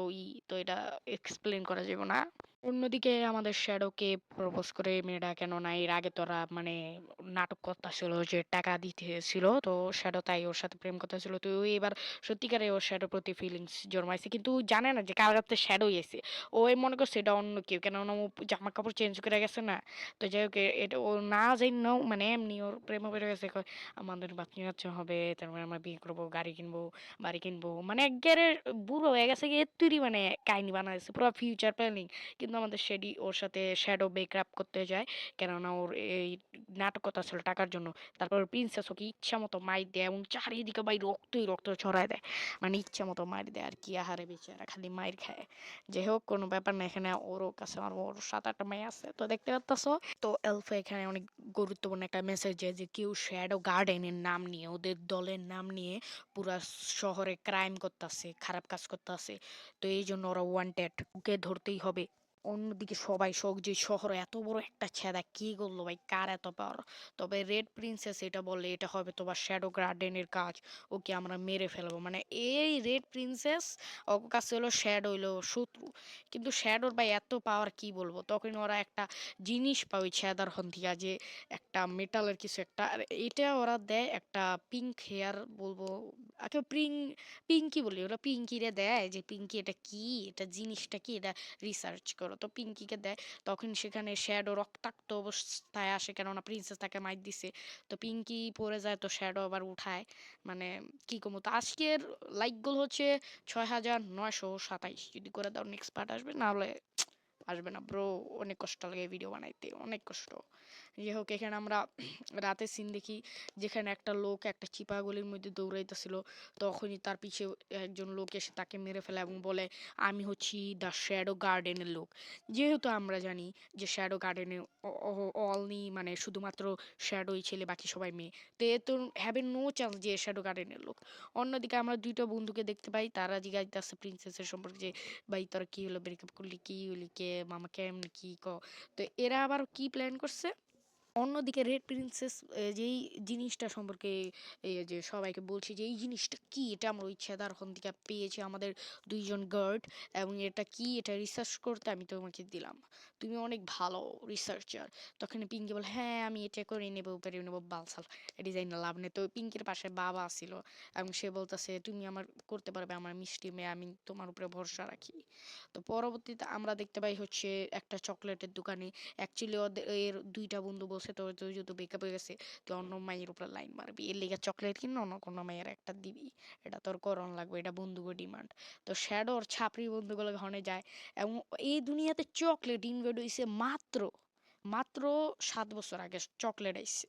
তো এটা এক্সপ্লেন করা যাবে না। অন্যদিকে আমাদের শ্যাডোকে প্রপোজ করে মেয়েটা, কেননা এর আগে তোরা মানে নাটক করতেছিল যে টাকা দিতেছিল, তো শ্যাডো তাই ওর সাথে প্রেম করতেছিল, তো ওই এবার সত্যিকারে ওর শ্যাডোর প্রতি ফিলিংস জন্মাইছে, কিন্তু ও জানে না যে কার রাতে শ্যাডোই এসে, ও মনে করছে এটা অন্য কেউ, কেননা ও জামা কাপড় চেঞ্জ করে গেছে না। তো যাই হোক এটা ও না যাই নাও মানে এমনি ওর প্রেমে বেড়ে গেছে, কয় আমাদের বাচ্চা কাচ্চা হবে, তারপরে আমরা বিয়ে করবো, গাড়ি কিনবো, বাড়ি কিনবো, মানে একবারে বুড়ো হয়ে গেছে গিয়ে তুই মানে কাহিনী বানাইছে পুরো ফিউচার প্ল্যানিং। কিন্তু আমাদের ওর সাথে শ্যাডো ব্রেকআপ করতে যায়, কেননা ওর এই নাটকতা ছিল টাকার জন্য। তারপর প্রিন্সেস ওকে ইচ্ছা মতো মাইর দেয় এবং চারিদিকে ভাই রক্তই রক্ত ছড়ায় দেয়, মানে ইচ্ছা মতো মাইর দেয় আর কি, আহারে বেচারা খালি মাইর খায়। যাই হোক কোনো ব্যাপার না, এখানে ওর কাছে আমার ওর 7-8টা মেয়ে আছে তো দেখতে পাচ্ছ। তো এলফা এখানে অনেক গুরুত্বপূর্ণ একটা মেসেজ যে কেউ শ্যাডো গার্ডেনের নাম নিয়ে ওদের দলের নাম নিয়ে পুরা শহরে ক্রাইম করতেছে, খারাপ কাজ করতেছে, তো এই জন্য ওরা ওয়ান্টেড, ওকে ধরতেই হবে। অন্যদিকে সবাই শোক যে শহরে এত বড় একটা ছেদা কি করলো ভাই, কার এত পাওয়ার। তবে রেড প্রিন্সেস এটা বলে এটা হবে তোমার শ্যাডো গার্ডেনের কাজ, ওকে আমরা মেরে ফেলবো, মানে এই রেড প্রিন্সেস ওর কাছে হলো শ্যাডো হইলো শত্রু, কিন্তু শ্যাডোর ভাই এত পাওয়ার কি বলবো। তখন ওরা একটা জিনিস পায় ওই ছেদার হন থেকে, যে একটা মেটালের কিছু একটা, আর এটা ওরা দেয় একটা পিঙ্ক হেয়ার বলবো, আগে পিঙ্কি বলি, ওরা পিঙ্কিরে দেয় যে পিঙ্কি এটা কি, এটা জিনিসটা কি, এটা রিসার্চ করো, তো পিঙ্কিকে দেয়। তখন সেখানে শ্যাডো রক্তাক্ত অবস্থায় আসে, কেননা প্রিন্সেস তাকে মাইর দিছে, তো পিঙ্কি পড়ে যায়, তো শ্যাডো আবার উঠায়। মানে কি কমো, তো আজকের লাইক গোল হচ্ছে 6927, যদি করে দাও নেক্সট পার্ট আসবে, না হলে আসবে না ব্রো। অনেক কষ্ট লাগে ভিডিও বানাইতে, অনেক কষ্ট। যাই হোক এখানে আমরা রাতের সিন দেখি, যেখানে একটা লোক একটা চিপা গলির মধ্যে দৌড়াইতেছিল, তখনই তার পিছে একজন লোক এসে তাকে মেরে ফেলে এবং বলে আমি হচ্ছি দ্য শ্যাডো গার্ডেনের লোক। যেহেতু আমরা জানি যে শ্যাডো গার্ডেনে অনলি মানে শুধুমাত্র শ্যাডোই ছেলে, বাকি সবাই মেয়ে, তো এ তো হ্যাভ নো চান্স যে শ্যাডো গার্ডেনের লোক। অন্যদিকে আমরা দুইটা বন্ধুকে দেখতে পাই, তারা জিজ্ঞাসা প্রিন্সেসের সম্পর্কে যে ভাই তোরা কি হলো, ব্রেকআপ করলি, কি হলি, কে মামা কেমন কি ক। তো এরা আবার কি প্ল্যান করছে, অন্যদিকে রেড প্রিন্সেস যেই জিনিসটা সম্পর্কে যে সবাইকে বলছি যে এই জিনিসটা কি, এটা আমরা ওই ছেদার ওখান থেকে পেয়েছি আমাদের দুইজন গার্ড, এবং এটা কি এটা রিসার্চ করতে আমি তোমাকে দিলাম, তুমি অনেক ভালো রিসার্চার। তখন পিঙ্কি বলে হ্যাঁ আমি এটা করে নেবো করে নেবো, বালসাল ডিজাইন লাভ নেই। তো পিঙ্কির পাশে বাবা ছিল এবং সে বলতেছে তুমি আমার করতে পারবে, আমার মিষ্টি মেয়ে, আমি তোমার উপরে ভরসা রাখি। তো পরবর্তীতে আমরা দেখতে পাই হচ্ছে একটা চকলেটের দোকানে, অ্যাকচুয়ালি ওদের এর দুইটা বন্ধু বলছে তো তুই যদি ব্রেকআপ হয়ে গেছে তুই অন্য মায়ের উপরে লাইন মারবি, এর লেগে চকলেট কিনে অন্য কোনো মায়ের একটা দিবি, এটা তোর করণ লাগবে, এটা বন্ধুকে ডিমান্ড। তো শ্যাডোর ছাপড়ি বন্ধুগুলো ঘনে যায়, এবং এই দুনিয়াতে চকলেট ইনভেন্ট হয়েছে মাত্র মাত্র 7 বছর আগে চকলেট আইছে।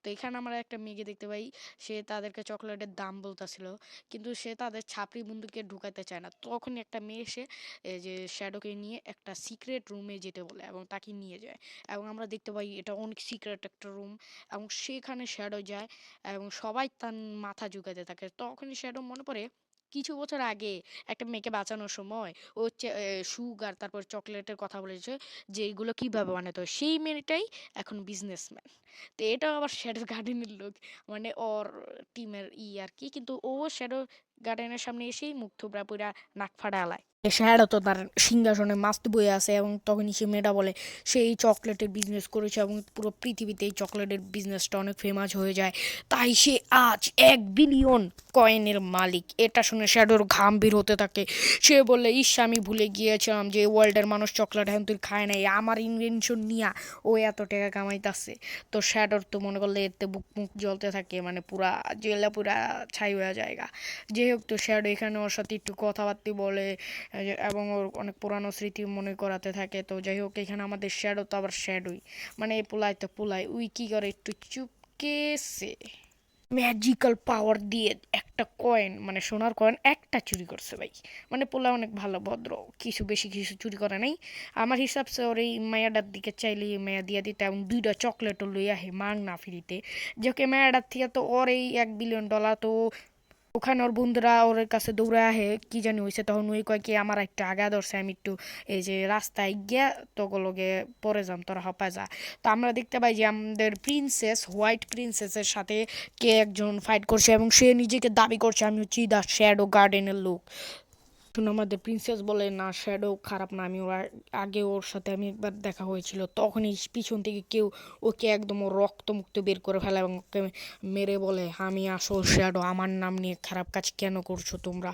তো এখানে আমরা একটা মেয়েকে দেখতে পাই, সে তাদেরকে চকলেটের দাম বলতেছিল, কিন্তু সে তাদের ছাপড়ি বন্ধুকে ঢুকাতে চায় না। তখনই একটা মেয়ে এসে এই যে শ্যাডোকে নিয়ে একটা সিক্রেট রুমে যেতে বলে এবং তাকে নিয়ে যায়, এবং আমরা দেখতে পাই এটা অনেক সিক্রেট একটা রুম, এবং সেখানে শ্যাডো যায় এবং সবাই তার মাথা ঝুঁকাতে থাকে। তখনই শ্যাডো মনে পড়ে কিছু বছর আগে একটা মেয়েকে বাঁচানোর সময় ও হচ্ছে সুগার তারপর চকলেটের কথা বলেছে যে এগুলো কিভাবে বানাতে হয়, সেই মেয়েটাই এখন বিজনেসম্যান। তো এটাও আবার শ্যাডো গার্ডেনের লোক, মানে ওর টিমের আর কি, কিন্তু ও শ্যাডো গার্ডেনের সামনে এসেই মুখ থুবড়া পুরা নাক ফাড়া আলায়। শ্যাডো তো তার সিংহাসনে মাস্ত বয়ে আছে, এবং তখনই সে মেয়েটা বলে সে এই চকলেটের বিজনেস করেছে এবং পুরো পৃথিবীতে এই চকলেটের বিজনেসটা অনেক ফেমাস হয়ে যায়, তাই সে আজ 1 বিলিয়ন কয়েনের মালিক। এটা শুনে শ্যাডোর ঘাম বের হতে থাকে, সে বললে ইস আমি ভুলে গিয়েছিলাম যে ওয়ার্ল্ডের মানুষ চকলেট এখন তুই খায় নাই, আমার ইনভেনশন নিয়ে ও এত টাকা কামাইতেছে। তো শ্যাডোর তো মনে করলে এতে বুক মুখ জ্বলতে থাকে, মানে পুরা জেলা পুরা ছাই হয়ে জায়গা। যে যাই হোক, তো শ্যাডো এখানে ওর সাথে একটু কথাবার্তা বলে এবং ওর অনেক পুরানো স্মৃতি মনে করাতে থাকে। তো যাই হোক, এখানে আমাদের শ্যাডো তো আবার শ্যাডোই, মানে পোলায় তো পোলায়, উই কি করে একটু চুপকেসে ম্যাজিক্যাল পাওয়ার দিয়ে একটা কয়েন, মানে সোনার কয়েন একটা চুরি করছে ভাই। মানে পোলা অনেক ভালো ভদ্র, কিছু বেশি কিছু চুরি করে নাই আমার হিসাবসে। ওর এই মায়াটার দিকে চাইলে এই মায়া দিয়ে দিতে, এবং 2টা চকলেটও লই আহে মাং না ফ্রিতে, যে ওকে মায়াটার থেকে তো ওর এই $1 বিলিয়ন তো ওখানে ওর বন্ধুরা ওর কাছে দৌড়ে আহে, কি জানি হয়েছে, তখন ওই কয় কি আমার একটু আগা ধরছে, আমি একটু এই যে রাস্তায় গিয়া তোগুলোকে পরে যাম, তোরা হপায় যা। তো আমরা দেখতে পাই যে আমাদের প্রিন্সেস, হোয়াইট প্রিন্সেসের সাথে কে একজন ফাইট করছে এবং সে নিজেকে দাবি করছে আমি হচ্ছি দ্য শ্যাডো গার্ডেনের লোক। শুনে আমাদের প্রিন্সেস বলে না, শ্যাডো খারাপ না, আমি ওর আগে ওর সাথে আমি একবার দেখা হয়েছিল, তখনই পিছন থেকে কেউ ওকে একদম ওর রক্ত মুক্ত বের করে ফেলে এবং ওকে মেরে বলে আমি আসল শ্যাডো, আমার নাম নিয়ে খারাপ কাজ কেন করছো তোমরা।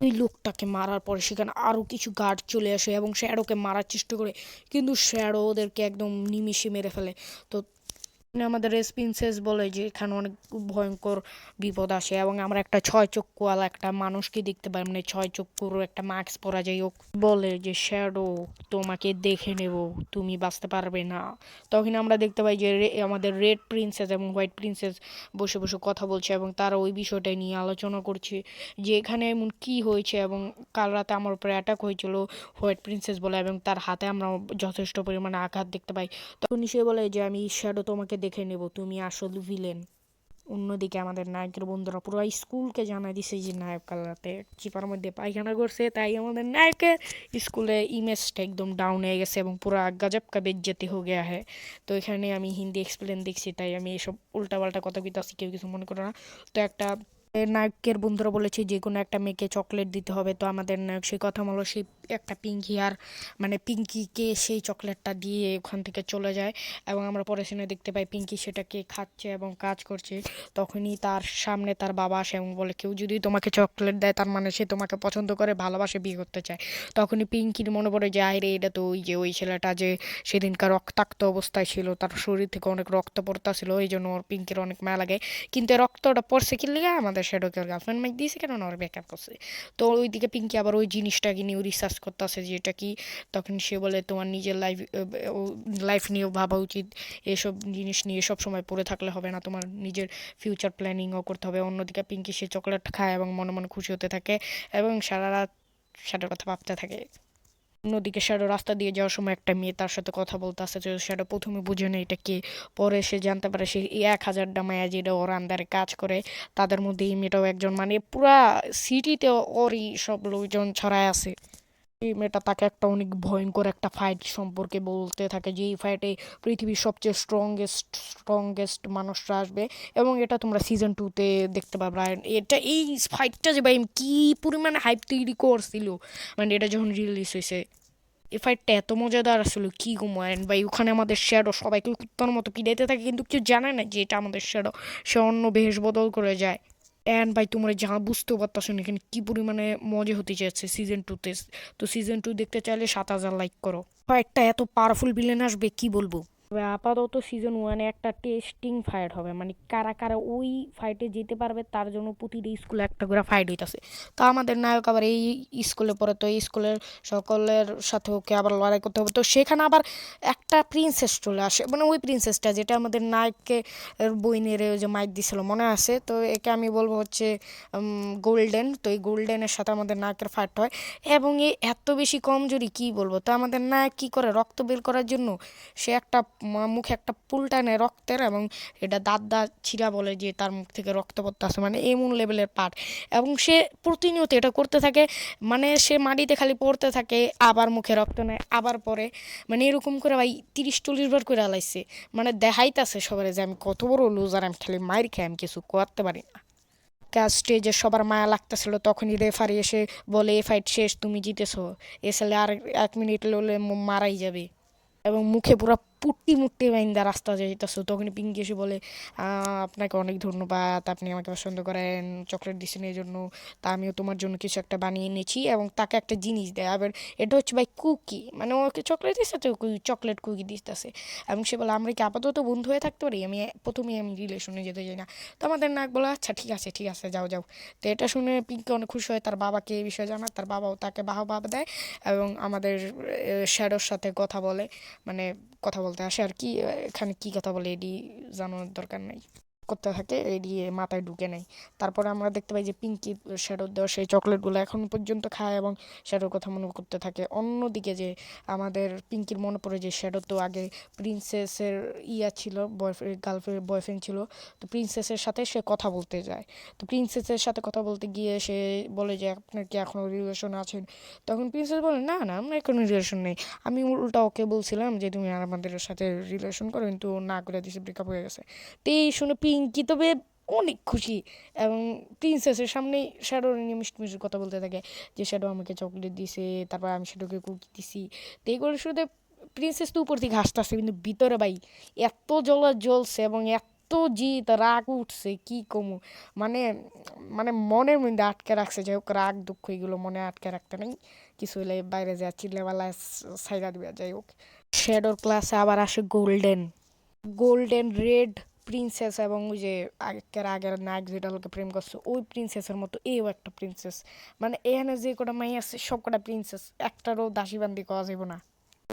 ওই লোকটাকে মারার পরে সেখানে আরও কিছু গার্ড চলে আসে এবং শ্যাডোকে মারার চেষ্টা করে, কিন্তু শ্যাডো ওদেরকে একদম নিমিষে মেরে ফেলে। তো আমাদের প্রিন্সেস বলে যে এখানে অনেক ভয়ঙ্কর বিপদ আসে এবং আমরা একটা 6 চক্ষুওয়ালা একটা মানুষকে দেখতে পাই, মানে 6 চক্ষুর একটা মাস্ক পরা, যাই হোক বলে যে শ্যাডো তোমাকে দেখে নেব, তুমি বাঁচতে পারবে না। তখন আমরা দেখতে পাই যে আমাদের রেড প্রিন্সেস এবং হোয়াইট প্রিন্সেস বসে বসে কথা বলছে এবং তারা ওই বিষয়টা নিয়ে আলোচনা করছে যে এখানে এমন কি হয়েছে, এবং কাল রাতে আমার উপরে অ্যাটাক হয়েছিল হোয়াইট প্রিন্সেস বলে, এবং তার হাতে আমরা যথেষ্ট পরিমাণে আঘাত দেখতে পাই। তখনই সে বলে যে আমি শ্যাডো তোমাকে দেখে নেব, তুমি আসল ভিলেন। অন্যদিকে আমাদের নায়কের বন্ধুরা পুরো স্কুলকে জানাই দিছে যে নায়ক কাল রাতে চিপার মধ্যে পায়খানা করছে, তাই আমাদের নায়কের স্কুলে ইমেজটা একদম ডাউন হয়ে গেছে এবং পুরো গজব কা বেজ্জতি হয়ে গেয়া হ্যাঁ। তো এখানে আমি হিন্দি এক্সপ্লেন দেখছি, তাই আমি এসব উল্টাপাল্টা কথা কইতাছি, কেউ কিছু মনে করো না। তো একটা নায়কের বন্ধুরা বলেছে যে কোনো একটা মেয়েকে চকলেট দিতে হবে, তো আমাদের নায়ক সেই কথা বলো, সেই একটা পিঙ্কি আর মানে পিঙ্কিকে সেই চকলেটটা দিয়ে ওখান থেকে চলে যায় এবং আমরা পরে সিনে দেখতে পাই পিঙ্কি সেটাকে খাচ্ছে এবং কাজ করছে। তখনই তার সামনে তার বাবা আসে এবং বলে কেউ যদি তোমাকে চকলেট দেয় তার মানে সে তোমাকে পছন্দ করে, ভালোবাসে, বিয়ে করতে চায়। তখনই পিঙ্কির মনে পড়ে যে আরে এটা তো ওই যে ওই ছেলেটা যে সেদিনকার রক্তাক্ত অবস্থায় ছিল, তার শরীর থেকে অনেক রক্ত পড়তাছিল, এই জন্য ওর পিঙ্কির অনেক মায়া লাগে। কিন্তু এই রক্তটা পড়ছে কি লিগে, আমাদের শ্যাডোকে ওর গার্লফ্রেন্ড মাইক দিয়েছে কেন ওর ব্রেকআপ করছে। তো ওইদিকে পিঙ্কি আবার ওই জিনিসটাকে নিয়ে রিসার্চ করতেছে যে এটা কি। তখন সে বলে তোমার নিজের লাইফ নিয়েও ভাবা উচিত, এসব জিনিস নিয়ে সব সময় পড়ে থাকলে হবে না, তোমার নিজের ফিউচার প্ল্যানিংও করতে হবে। অন্যদিকে পিঙ্কি সে চকলেট খায় এবং মনে মনে খুশি হতে থাকে এবং সারা রাত শ্যাডোর কথা ভাবতে থাকে। অন্যদিকে শ্যাডো রাস্তা দিয়ে যাওয়ার সময় একটা মেয়ে তার সাথে কথা বলতে আসে, তো শ্যাডো প্রথমে বুঝে নেই এটা কে, পরে সে জানতে পারে সে 1000টা মায়া যেটা ওর আন্ডারে কাজ করে, তাদের মধ্যে এই মেয়েটাও একজন, মানে পুরা সিটিতে ওরই সব লোকজন ছড়ায় আছে। এই মেয়েটা তাকে একটা অনেক ভয়ঙ্কর একটা ফাইট সম্পর্কে বলতে থাকে যে এই ফাইটে পৃথিবীর সবচেয়ে স্ট্রংগেস্ট মানুষরা আসবে এবং এটা তোমরা সিজন 2-তে দেখতে পাবে। আর এটা এই ফাইটটা যে ভাই কি পরিমাণে হাইপ তৈরি করছিল, মানে এটা যখন রিলিজ হয়েছে, এই ফাইটটা এত মজাদার আসলে কি ঘুমায় ভাই। ওখানে আমাদের শ্যাডো সবাইকে কুত্তার মতো পিড়াইতে থাকে, কিন্তু কেউ জানে না যে এটা আমাদের শ্যাডো, সে অন্য বেশ বদল করে যায়। অ্যান্ড ভাই তোমরা যা বুঝতেও পারতেছো না এখানে কি পরিমাণে মজা হতে যাচ্ছে সিজন 2-তে। তো সিজন 2 দেখতে চাইলে 7000 লাইক করো। একটা এত পাওয়ারফুল ভিলেন আসবে কি বলবো। তবে আপাতত সিজন 1-এ একটা টেস্টিং ফাইট হবে, মানে কারা কারা ওই ফাইটে যেতে পারবে তার জন্য প্রতিটি স্কুলে একটা করে ফাইট হইতাছে। তো আমাদের নায়ক আবার এই স্কুলে পড়ে, তো এই স্কুলের সকলের সাথে ওকে আবার লড়াই করতে হবে। তো সেখানে আবার একটা প্রিন্সেস চলে আসে, মানে ওই প্রিন্সেসটা যেটা আমাদের নায়ককে বইনের যে মাইক দিছিল মনে আছে, তো একে আমি বলবো হচ্ছে গোল্ডেন। তো এই গোল্ডেনের সাথে আমাদের নায়কের ফাইট হয় এবং এ এত বেশি কমজোরি কি বলবো। তো আমাদের নায়ক কী করে রক্ত বের করার জন্য সে একটা মুখে একটা পুল টানে রক্তের, এবং এটা দাঁত ছিঁড়া বলে যে তার মুখ থেকে রক্ত পড়তে আসে, মানে এমন লেভেলের পার্ট। এবং সে প্রতিনিয়ত এটা করতে থাকে, মানে সে মাটিতে খালি পড়তে থাকে, আবার মুখে রক্ত নেয়, আবার পরে, মানে এরকম করে ভাই 30-40 বার করে আলাইছে, মানে দেখাইতেছে সবার যে আমি কত বড় লুজার, আমি খালি মাইর খাই, আমি কিছু করতে পারি না। স্টেজে সবার মায়া লাগতেছিল, তখনই রেফারি এসে বলে এ ফাইট শেষ, তুমি জিতেছো, এসলে আর 1 মিনিট লড়লে মারাই যাবে। এবং মুখে পুরো পুট্টি মুট্টি বাইন্দা রাস্তা যাইতেছো, তখন পিঙ্কি এসে বলে আপনাকে অনেক ধন্যবাদ, আপনি আমাকে পছন্দ করেন, চকলেট দিচ্ছেন এই জন্য, তা আমিও তোমার জন্য কিছু একটা বানিয়ে এনেছি, এবং তাকে একটা জিনিস দেয়। আবার এটা হচ্ছে ভাই কুকি, মানে ওকে চকলেট দিচ্ছে তো চকলেট কুকি দিতেছে, এবং সে বলে আমরা কি আপাতত বন্ধু হয়ে থাকতে পারি, প্রথমেই আমি রিলেশনে যেতে চাই না। তো আমাদের নাক বলে আচ্ছা ঠিক আছে যাও যাও। তো এটা শুনে পিঙ্কি অনেক খুশি হয়, তার বাবাকে এই বিষয়ে জানায়, তার বাবাও তাকে বাহবা দেয়, এবং আমাদের শ্যাডোর সাথে কথা বলে, মানে কথা বলতে আসে আর কি। এখানে কি কথা বলে এডি জানানোর দরকার নাই, করতে থাকে এডি মাথায় ঢুকে নেয়। তারপরে আমরা দেখতে পাই যে পিঙ্কি শ্যাডোর দেওয়া সেই চকলেটগুলো এখন পর্যন্ত খায় এবং শ্যাডোর কথা মনে করতে থাকে। অন্যদিকে যে আমাদের পিঙ্কির মনে পড়ে যে শ্যাডো তো আগে প্রিন্সেসের ছিল, বয়ফ্রেন্ড গার্লফ্রেন্ড বয়ফ্রেন্ড ছিল, তো প্রিন্সেসের সাথে সে কথা বলতে যায়। তো প্রিন্সেসের সাথে কথা বলতে গিয়ে সে বলে যে আপনার কি এখনও রিলেশন আছেন, তখন প্রিন্সেস বলে না না আমার কোনো রিলেশন নেই। আমি উল্টা ওকে বলছিলাম যে তুমি আর আমাদের সাথে রিলেশন করো, কিন্তু ও না করে দিছে, ব্রেকআপ হয়ে গেছে। তো এই শুনে পিঙ্কি তবে অনেক খুশি, এবং প্রিন্সেসের সামনেই শ্যাডো নিয়ে মিষ্টি মিষ্টি কথা বলতে থাকে যে শ্যাডো আমাকে চকলেট দিছে, তারপর আমি শ্যাডোকে কুকি দিছি। তো এইগুলো শুধু প্রিন্সেস তো উপর থেকে হাসতেছে, কিন্তু ভিতরে ভাই এত জ্বলছে এবং এত জিত রাগ উঠছে কি কমু, মানে মানে মনের মধ্যে আটকে রাখছে। যাই হোক, রাগ দুঃখ এগুলো মনে আটকে রাখতে নেই, কিছু হলে বাইরে যা চিল্লাবেলা সাইরা দিবে। যাই হোক, শ্যাডোর ক্লাসে আবার আসে গোল্ডেন রেড প্রিন্সেস, এবং ওই যে আগের নায়ক যেটা লোকে প্রেম করছে ওই প্রিন্সেসের মতো এও একটা প্রিন্সেস। মানে এখানে যে কটা মাই আছে সব কটা প্রিন্সেস, একটারও দাসীবান্দি করা যাবে না।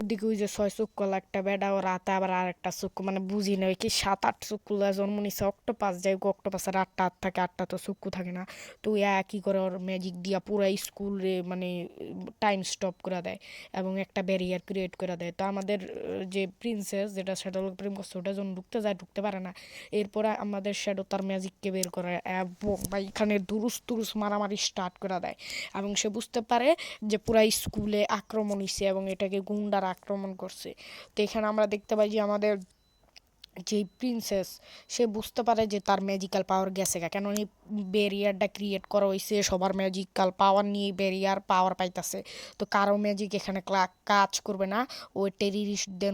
ওদিকে ওই যে 6 চক্ষু একটা বেডা, ও রাতে আবার আর একটা চক্ষু, মানে বুঝি না ওই কি 7-8 চক্ষু জন্ম নিচ্ছে অক্টোপাস। যাই হোক, অক্টোপাসের 8টা হাত থাকে, 8টা তো চক্ষু থাকে না। তো ওই কি করে ওর ম্যাজিক দিয়া পুরা স্কুল রে মানে টাইম স্টপ করে দেয় এবং একটা ব্যারিয়ার ক্রিয়েট করে দেয়। তো আমাদের যে প্রিন্সেস যেটা শ্যাডো প্রেম করছে ওটা যখন ঢুকতে যায় ঢুকতে পারে না। এরপরে আমাদের শ্যাডো তার ম্যাজিককে বের করে এবং বা এখানে দুরুস মারামারি স্টার্ট করে দেয়, এবং সে বুঝতে পারে যে পুরা স্কুলে আক্রমণ হয়েছে এবং এটাকে গুন্ডারা আক্রমণ করছে। তো এখানে আমরা দেখতে পাই যে আমাদের যে প্রিন্সেস সে বুঝতে পারে যে তার ম্যাজিক্যাল পাওয়ার গেছে গা, কেন এই ব্যারিয়ারটা ক্রিয়েট করা হয়েছে সবার ম্যাজিক্যাল পাওয়ার নিয়ে ব্যারিয়ার পাওয়ার পাইতেছে। তো কারো ম্যাজিক এখানে কাজ করবে না, ওই টেরিরিস্টদের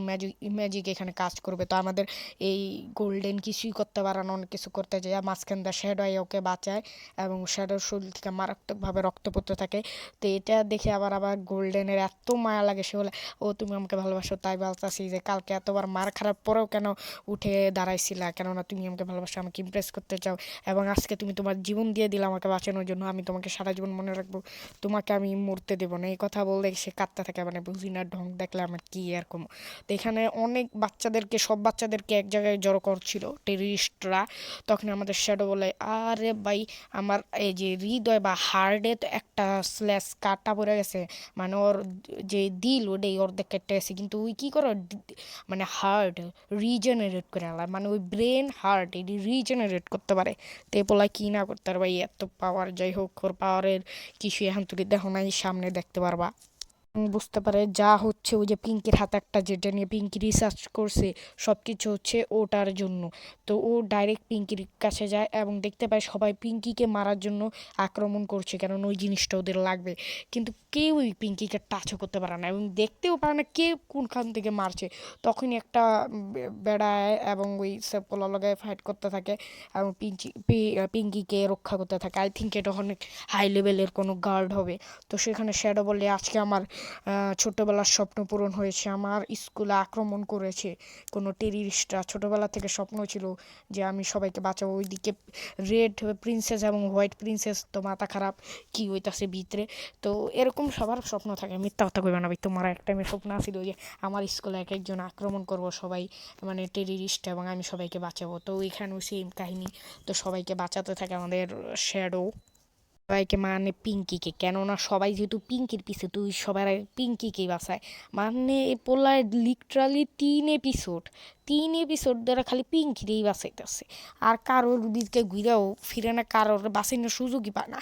ম্যাজিক এখানে কাজ করবে। তো আমাদের এই গোল্ডেন কিছুই করতে পারে না, অনেক কিছু করতে যায়, মাঝখান দিয়ে শ্যাডো ওকে বাঁচায় এবং শ্যাডোর শরীর থেকে মারাত্মকভাবে রক্ত পড়তে থাকে। তো এটা দেখে আবার গোল্ডেনের এত মায়া লাগে, সে বলে ও তুমি আমাকে ভালোবাসো তাই বলতাছি যে কালকে এতবার মার খারাপ পরেও কেন উঠে দাঁড়াইছিলা, কেননা তুমি আমাকে ভালোবাসো, আমাকে ইমপ্রেস করতে চাও, এবং আজকে তুমি তোমার জীবন দিয়ে দিলে আমাকে বাঁচানোর জন্য, আমি তোমাকে সারা জীবন মনে রাখবো, তোমাকে আমি মরতে দেবো না। এই কথা বললে সে কাঁদতে থাকে, মানে বুঝি না ঢং দেখলে আমার কি এরকম। তো এখানে অনেক সব বাচ্চাদেরকে এক জায়গায় জড়ো করছিল টেরিস্টরা। তখন আমাদের শ্যাডো বলে আরে ভাই আমার এই যে হৃদয় বা হার্টে তো একটা স্ল্যাশ কাটা পড়ে গেছে, মানে ওর যে দিল ওটাই অর্ধেক কেটে গেছে, কিন্তু ওই কী করো মানে হার্ট রিজেনারেট করে আলার, মানে ওই ব্রেন হার্ট এটি রিজেনারেট করতে পারে। তো এ পোলা কি না করতে পারবে, এত পাওয়ার। যাই হোক, ওর পাওয়ারের কিছু এখন তুমি দেখো নাই, সামনে দেখতে পারবা। বুঝতে পারে যা হচ্ছে ওই যে পিঙ্কির হাতে একটা যেটা নিয়ে পিঙ্কি রিসার্চ করছে সব কিছু হচ্ছে ওটার জন্য। তো ও ডাইরেক্ট পিঙ্কির কাছে যায় এবং দেখতে পায় সবাই পিঙ্কিকে মারার জন্য আক্রমণ করছে, কারণ ওই জিনিসটা ওদের লাগবে। কিন্তু কেউই পিঙ্কিকে টাচও করতে পারে না এবং দেখতেও পারে না কে কোনখান থেকে মারছে। তখনই একটা বেড়ায় এবং ওই সেপোলা লগায় ফাইট করতে থাকে এবং পিঙ্কিকে রক্ষা করতে থাকে। আই থিঙ্ক এটা অনেক হাই লেভেলের কোনো গার্ড হবে। তো সেখানে শ্যাডো বলে আজকে আমার ছোটোবেলার স্বপ্ন পূরণ হয়েছে, আমার স্কুলে আক্রমণ করেছে কোনো টেরিস্টরা। ছোটোবেলা থেকে স্বপ্ন ছিল যে আমি সবাইকে বাঁচাবো। ওইদিকে রেড প্রিন্সেস এবং হোয়াইট প্রিন্সেস তো মাথা খারাপ কি হইতাছে ভিতরে। তো এরকম সবার স্বপ্ন থাকে, মিথ্যা কথা কইবে না ভাই, তোমার একটা আমি স্বপ্ন আছিল যে আমার স্কুলে এক একজন আক্রমণ করব সবাই, মানে টেরিস্ট, এবং আমি সবাইকে বাঁচাবো। তো ওইখানেও সেম কাহিনী। তো সবাইকে বাঁচাতে থাকে আমাদের শ্যাডো, সবাইকে মানে পিঙ্কিকে, কেননা সবাই যেহেতু পিঙ্কির পিছে তুই সবার আগে পিঙ্কিকেই বাঁচায়। মানে এ পোলায় লিটারালি 3 এপিসোড ধরে খালি পিঙ্কিরেই বাঁচাইতেছে, আর কারোর দিকে ঘুরেও ফিরে না, কারোর বাঁচানোর সুযোগই পায় না।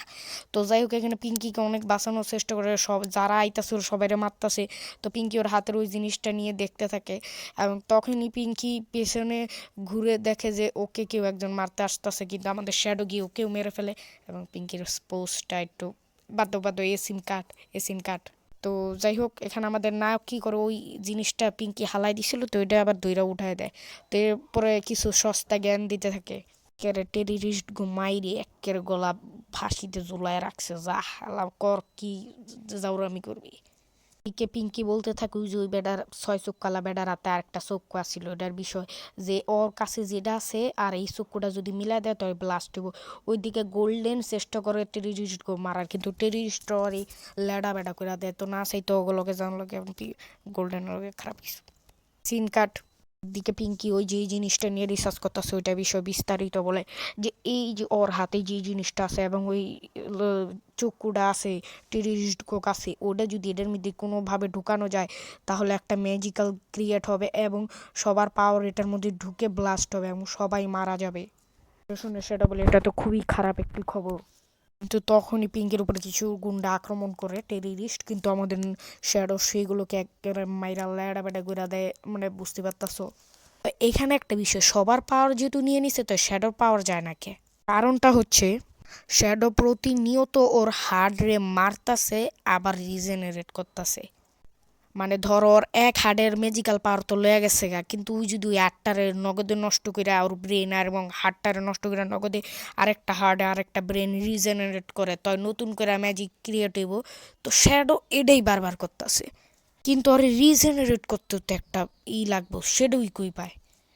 তো যাই হোক, এখানে পিঙ্কিকে অনেক বাঁচানোর চেষ্টা করে, সব যারা আইতাছে ওর সবাই মারতাছে। তো পিঙ্কি ওর হাতের ওই জিনিসটা নিয়ে দেখতে থাকে, এবং তখনই পিঙ্কি পেছনে ঘুরে দেখে যে ওকে কেউ একজন মারতে আসতেছে, কিন্তু আমাদের শ্যাডো গিয়ে ওকেও মেরে ফেলে এবং পিঙ্কির পোস্টটা একটু বাদ্য এ সিম কাট। তো যাই হোক, এখানে আমাদের নায়ক কী করে, ওই জিনিসটা পিঙ্কি হালাই দিছিল, তো এটা আবার দইরা উঠায় দেয়। তো এরপরে কিছু সস্তা জ্ঞান দিতে থাকে। একেবারে টেরিরিস্ট ঘুমাইরে একের গলা ফাঁসিতে ঝুলায় রাখছে, যা হালা কর, কি জাউরামি করবি। পিকে পিঙ্কি বলতে থাকে ওই যে ওই বেডার ছয় চোখ কালা বেডার হাতে আরেকটা চক্ষু আছিল, এটার বিষয় যে ওর কাছে যেটা আছে আর এই চক্ষুটা যদি মিলাই দেয় তবে ব্লাস্ট হইব। ওইদিকে গোল্ডেন চেষ্টা করে টেরিরিস্ট মারার, কিন্তু টেরিরিস্ট আর এই লেডা বেডা করে দেয়, তো না চাই তো ওগুলোকে জানলোকে গোল্ডেন খারাপ কিছু সিন কাট। দিকে পিঙ্কি ওই যে জিনিসটা নিয়ে রিসার্চ করতেছে, ওইটা বিষয় বিস্তারিত বলে যে এই যে ওর হাতে যে জিনিসটা আছে এবং ওই চক্ষুটা আছে টেরিস্ট কাছে, ওটা যদি এটার মধ্যে কোনোভাবে ঢুকানো যায় তাহলে একটা ম্যাজিক্যাল ক্রিয়েট হবে এবং সবার পাওয়ার এটার মধ্যে ঢুকে ব্লাস্ট হবে এবং সবাই মারা যাবে। শুনে সেটা বলে এটা তো খুবই খারাপ একটি খবর। কিন্তু তখনই পিঙ্কের উপরে কিছু গুন্ডা আক্রমণ করে টেরিরিস্ট, কিন্তু আমাদের শ্যাডো সেইগুলোকে একেবারে মাইরা ল্যাডা বেডা করে দেয়, মানে বুঝতে পারতাছো। এখানে একটা বিষয়, সবার পাওয়ার যেহেতু নিয়ে নিছে তো শ্যাডোর পাওয়ার যায় না কে, কারণটা হচ্ছে শ্যাডো প্রতিনিয়ত ওর হার্ডরে মারতাছে আবার রিজেনারেট করতেছে। মানে ধর ওর এক হার্ডের ম্যাজিক্যাল পাওয়ার তো লয়ে গেছে গা, কিন্তু ওই যদি ওই আটটারে নগদে নষ্ট করে ওর ব্রেন আর এবং হার্টটারে নষ্ট করে নগদে আরেকটা হার্ডে আরেকটা ব্রেন রিজেনারেট করে তো নতুন করে ম্যাজিক ক্রিয়েট হইব, তো শ্যাডো এটাই বারবার করতেছে। কিন্তু ওর রিজেনারেট করতে তো একটা লাগবো, সেটাই কই পায়।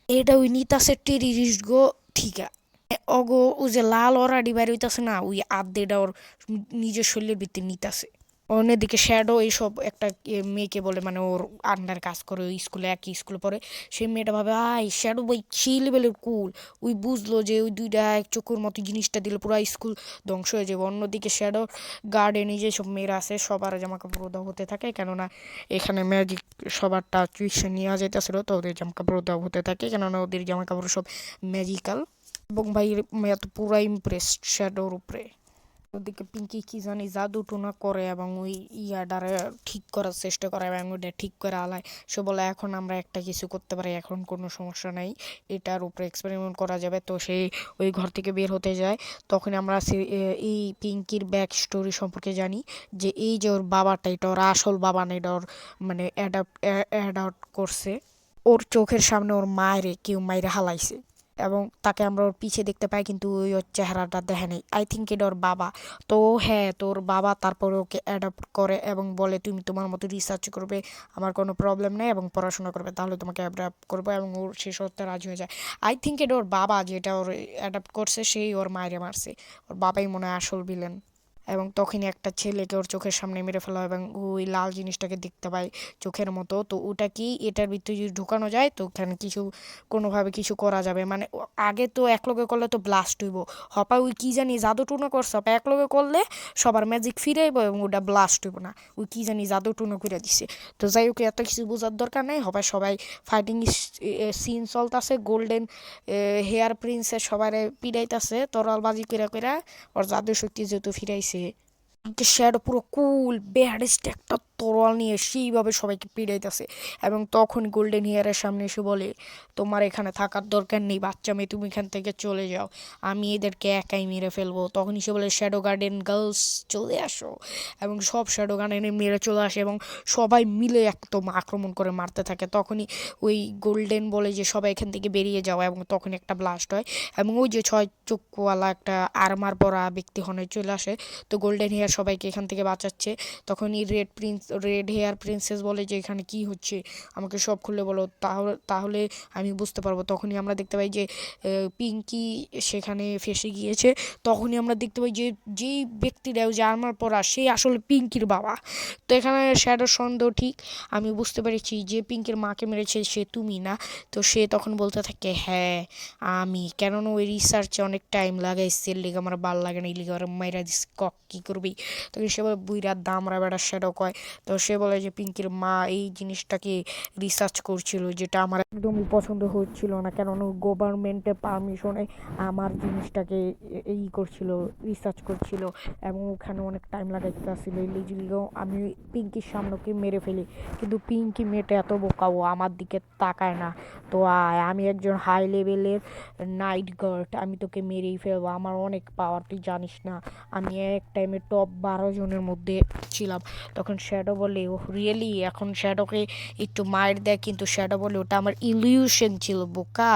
এটা ওই নিতাছে টেরিরিস্ট গো, ঠিক আছে অগো ও যে লাল অরাডি বাইর হইতাছে না, ওই আর্ধেটা ওর নিজের শরীরের ভিতরে নিতাছে। অন্যদিকে শ্যাডো এইসব একটা মেয়েকে বলে, মানে ওর আন্ডার কাজ করে ওই স্কুলে, একই স্কুলে পড়ে, সেই মেয়েটা ভাবে আই শ্যাডো ভাই সেই লেভেলের কুল, ওই বুঝলো যে ওই দুইটা এক চোখের মতো জিনিসটা দিলে পুরো স্কুল ধ্বংস হয়ে যাবে। অন্যদিকে শ্যাডো গার্ডেনে যেসব মেয়েরা আছে সবার জামা কাপড় দেওয়া হতে থাকে, কেননা এখানে ম্যাজিক সবারটা টিউশন নেওয়া যাইতেছিল, তো ওদের জামা কাপড় দেওয়া হতে থাকে, কেননা ওদের জামা কাপড় সব ম্যাজিক্যাল। এবং ভাই মেয়ে তো পুরা ইমপ্রেসড শ্যাডোর উপরে। ওদিকে পিঙ্কি কি জানি জাদু টুনা করে এবং ওই ইয়াডারে ঠিক করার চেষ্টা করে এবং ওটা ঠিক করে আলায়। সে বলে এখন আমরা একটা কিছু করতে পারি, এখন কোনো সমস্যা নেই, এটার উপরে এক্সপেরিমেন্ট করা যাবে। তো সেই ওই ঘর থেকে বের হতে যায়, তখন আমরা এই পিঙ্কির ব্যাক স্টোরি সম্পর্কে জানি যে এই যে ওর বাবাটা, এটা ওর আসল বাবা না, এটা ওর মানে অ্যাডাপ্ট করছে। ওর চোখের সামনে ওর মায়ের কেউ মাইরে হালাইছে এবং তাকে আমরা ওর পিছে দেখতে পাই, কিন্তু ওই ওর চেহারাটা দেখে নেই। আই থিঙ্ক এটা ওর বাবা। তো হ্যাঁ, তোর বাবা তারপরে ওকে অ্যাডাপ্ট করে এবং বলে তুমি তোমার মতো রিসার্চ করবে, আমার কোনো প্রবলেম নেই, এবং পড়াশোনা করবে, তাহলে তোমাকে অ্যাডাপ্ট করবো, এবং ওর সে সত্যি রাজি হয়ে যায়। আই থিঙ্ক এটা ওর বাবা যেটা ওর অ্যাডাপ্ট করছে সেই ওর মায়েরে মারছে, ওর বাবাই মনে হয় আসল ভিলেন। এবং তখনই একটা ছেলেকে ওর চোখের সামনে মেরে ফেলা হয় এবং ওই লাল জিনিসটাকে দেখতে পায় চোখের মতো, তো ওটা কি এটার ভিতরে যদি ঢুকানো যায় তো ওখানে কিছু কোনোভাবে কিছু করা যাবে। মানে আগে তো একলগে করলে তো ব্লাস্ট হইব, হপা ওই কি জানি জাদু টুনো করছে, হপা একলগে করলে সবার ম্যাজিক ফিরে আইব এবং ওটা ব্লাস্ট হইব না, ওই কি জানি জাদু টুনো করে দিছে। তো যাই হোক, এত কিছু বোঝার দরকার নেই, হপায় সবাই ফাইটিং সিন চলতেছে, গোল্ডেন হেয়ার প্রিন্সের সবাই পিড়াইতেছে তরলবাজি করে করে, ওর জাদু শক্তি যেহেতু ফিরাইছে। শ্যাডো পুরো কুল বেহারেস্ট একটা তরোয়াল নিয়ে সেইভাবে সবাইকে পিড়াইতেছে, এবং তখন গোল্ডেন হেয়ারের সামনে এসে বলে তোমার এখানে থাকার দরকার নেই বাচ্চা মেয়ে, তুমি এখান থেকে চলে যাও, আমি এদেরকে একাই মেরে ফেলবো। তখন সে বলে শ্যাডো গার্ডেন গার্লস চলে আসো, এবং সব শ্যাডো গার্ডেনে মেরে চলে আসে এবং সবাই মিলে একদম আক্রমণ করে মারতে থাকে। তখনই ওই গোল্ডেন বলে যে সবাই এখান থেকে বেরিয়ে যাও, এবং তখন একটা ব্লাস্ট হয় এবং ওই যে ছয় চক্ষুওয়ালা একটা আর্মার পরা ব্যক্তি হনে চলে আসে। তো গোল্ডেন হেয়ার সবাইকে এখান থেকে বাঁচাচ্ছে। তখনই রেড হেয়ার প্রিন্সেস বলে যে এখানে কি হচ্ছে, আমাকে সব খুলে বলো, তাহলে আমি বুঝতে পারবো। তখনই আমরা দেখতে পাই যে পিঙ্কি সেখানে ফেসে গিয়েছে। তখনই আমরা দেখতে পাই যে যেই ব্যক্তিরা যে আর্মার পরা সেই আসলে পিঙ্কির বাবা। তো এখানে শ্যাডোর সন্দেহ ঠিক, আমি বুঝতে পেরেছি যে পিঙ্কির মাকে মেরেছে সে তুমি না। তো সে তখন বলতে থাকে হ্যাঁ আমি, কেননা ওই রিসার্চে অনেক টাইম লাগাইছে, এর লিগে আমার ভাল লাগে না, এই লিগে ওরা মাইরা দিস কক কী করবি। তখন সে বলে বুইরার দামরা বেড়া শ্যাডো কয়। তো সে বলে যে পিঙ্কির মা এই জিনিসটাকে রিসার্চ করছিল, যেটা আমার একদমই পছন্দ হচ্ছিল না, কেননা গভর্নমেন্টের পারমিশনে আমার জিনিসটাকে করছিল, রিসার্চ করছিল, এবং ওখানে অনেক টাইম লাগাইতে আসছিল, এই লিগেও আমি পিঙ্কির সামনেকে মেরে ফেলি। কিন্তু পিঙ্কি মেয়েটা এত বোকাও, আমার দিকে তাকায় না। তো আমি একজন হাই লেভেলের নাইট গার্ড, আমি তোকে মেরেই ফেলবো, আমার অনেক পাওয়ার, তুই জানিস না, আমি এক টাইমে টপ 12 জনের মধ্যে ছিলাম। তখন শ্যাডো শ্যাডো বলে ও রিয়েলি এখন শ্যাডোকে একটু মার দেয়, কিন্তু শ্যাডো বলে ওটা আমার ইলিউশন ছিল বোকা,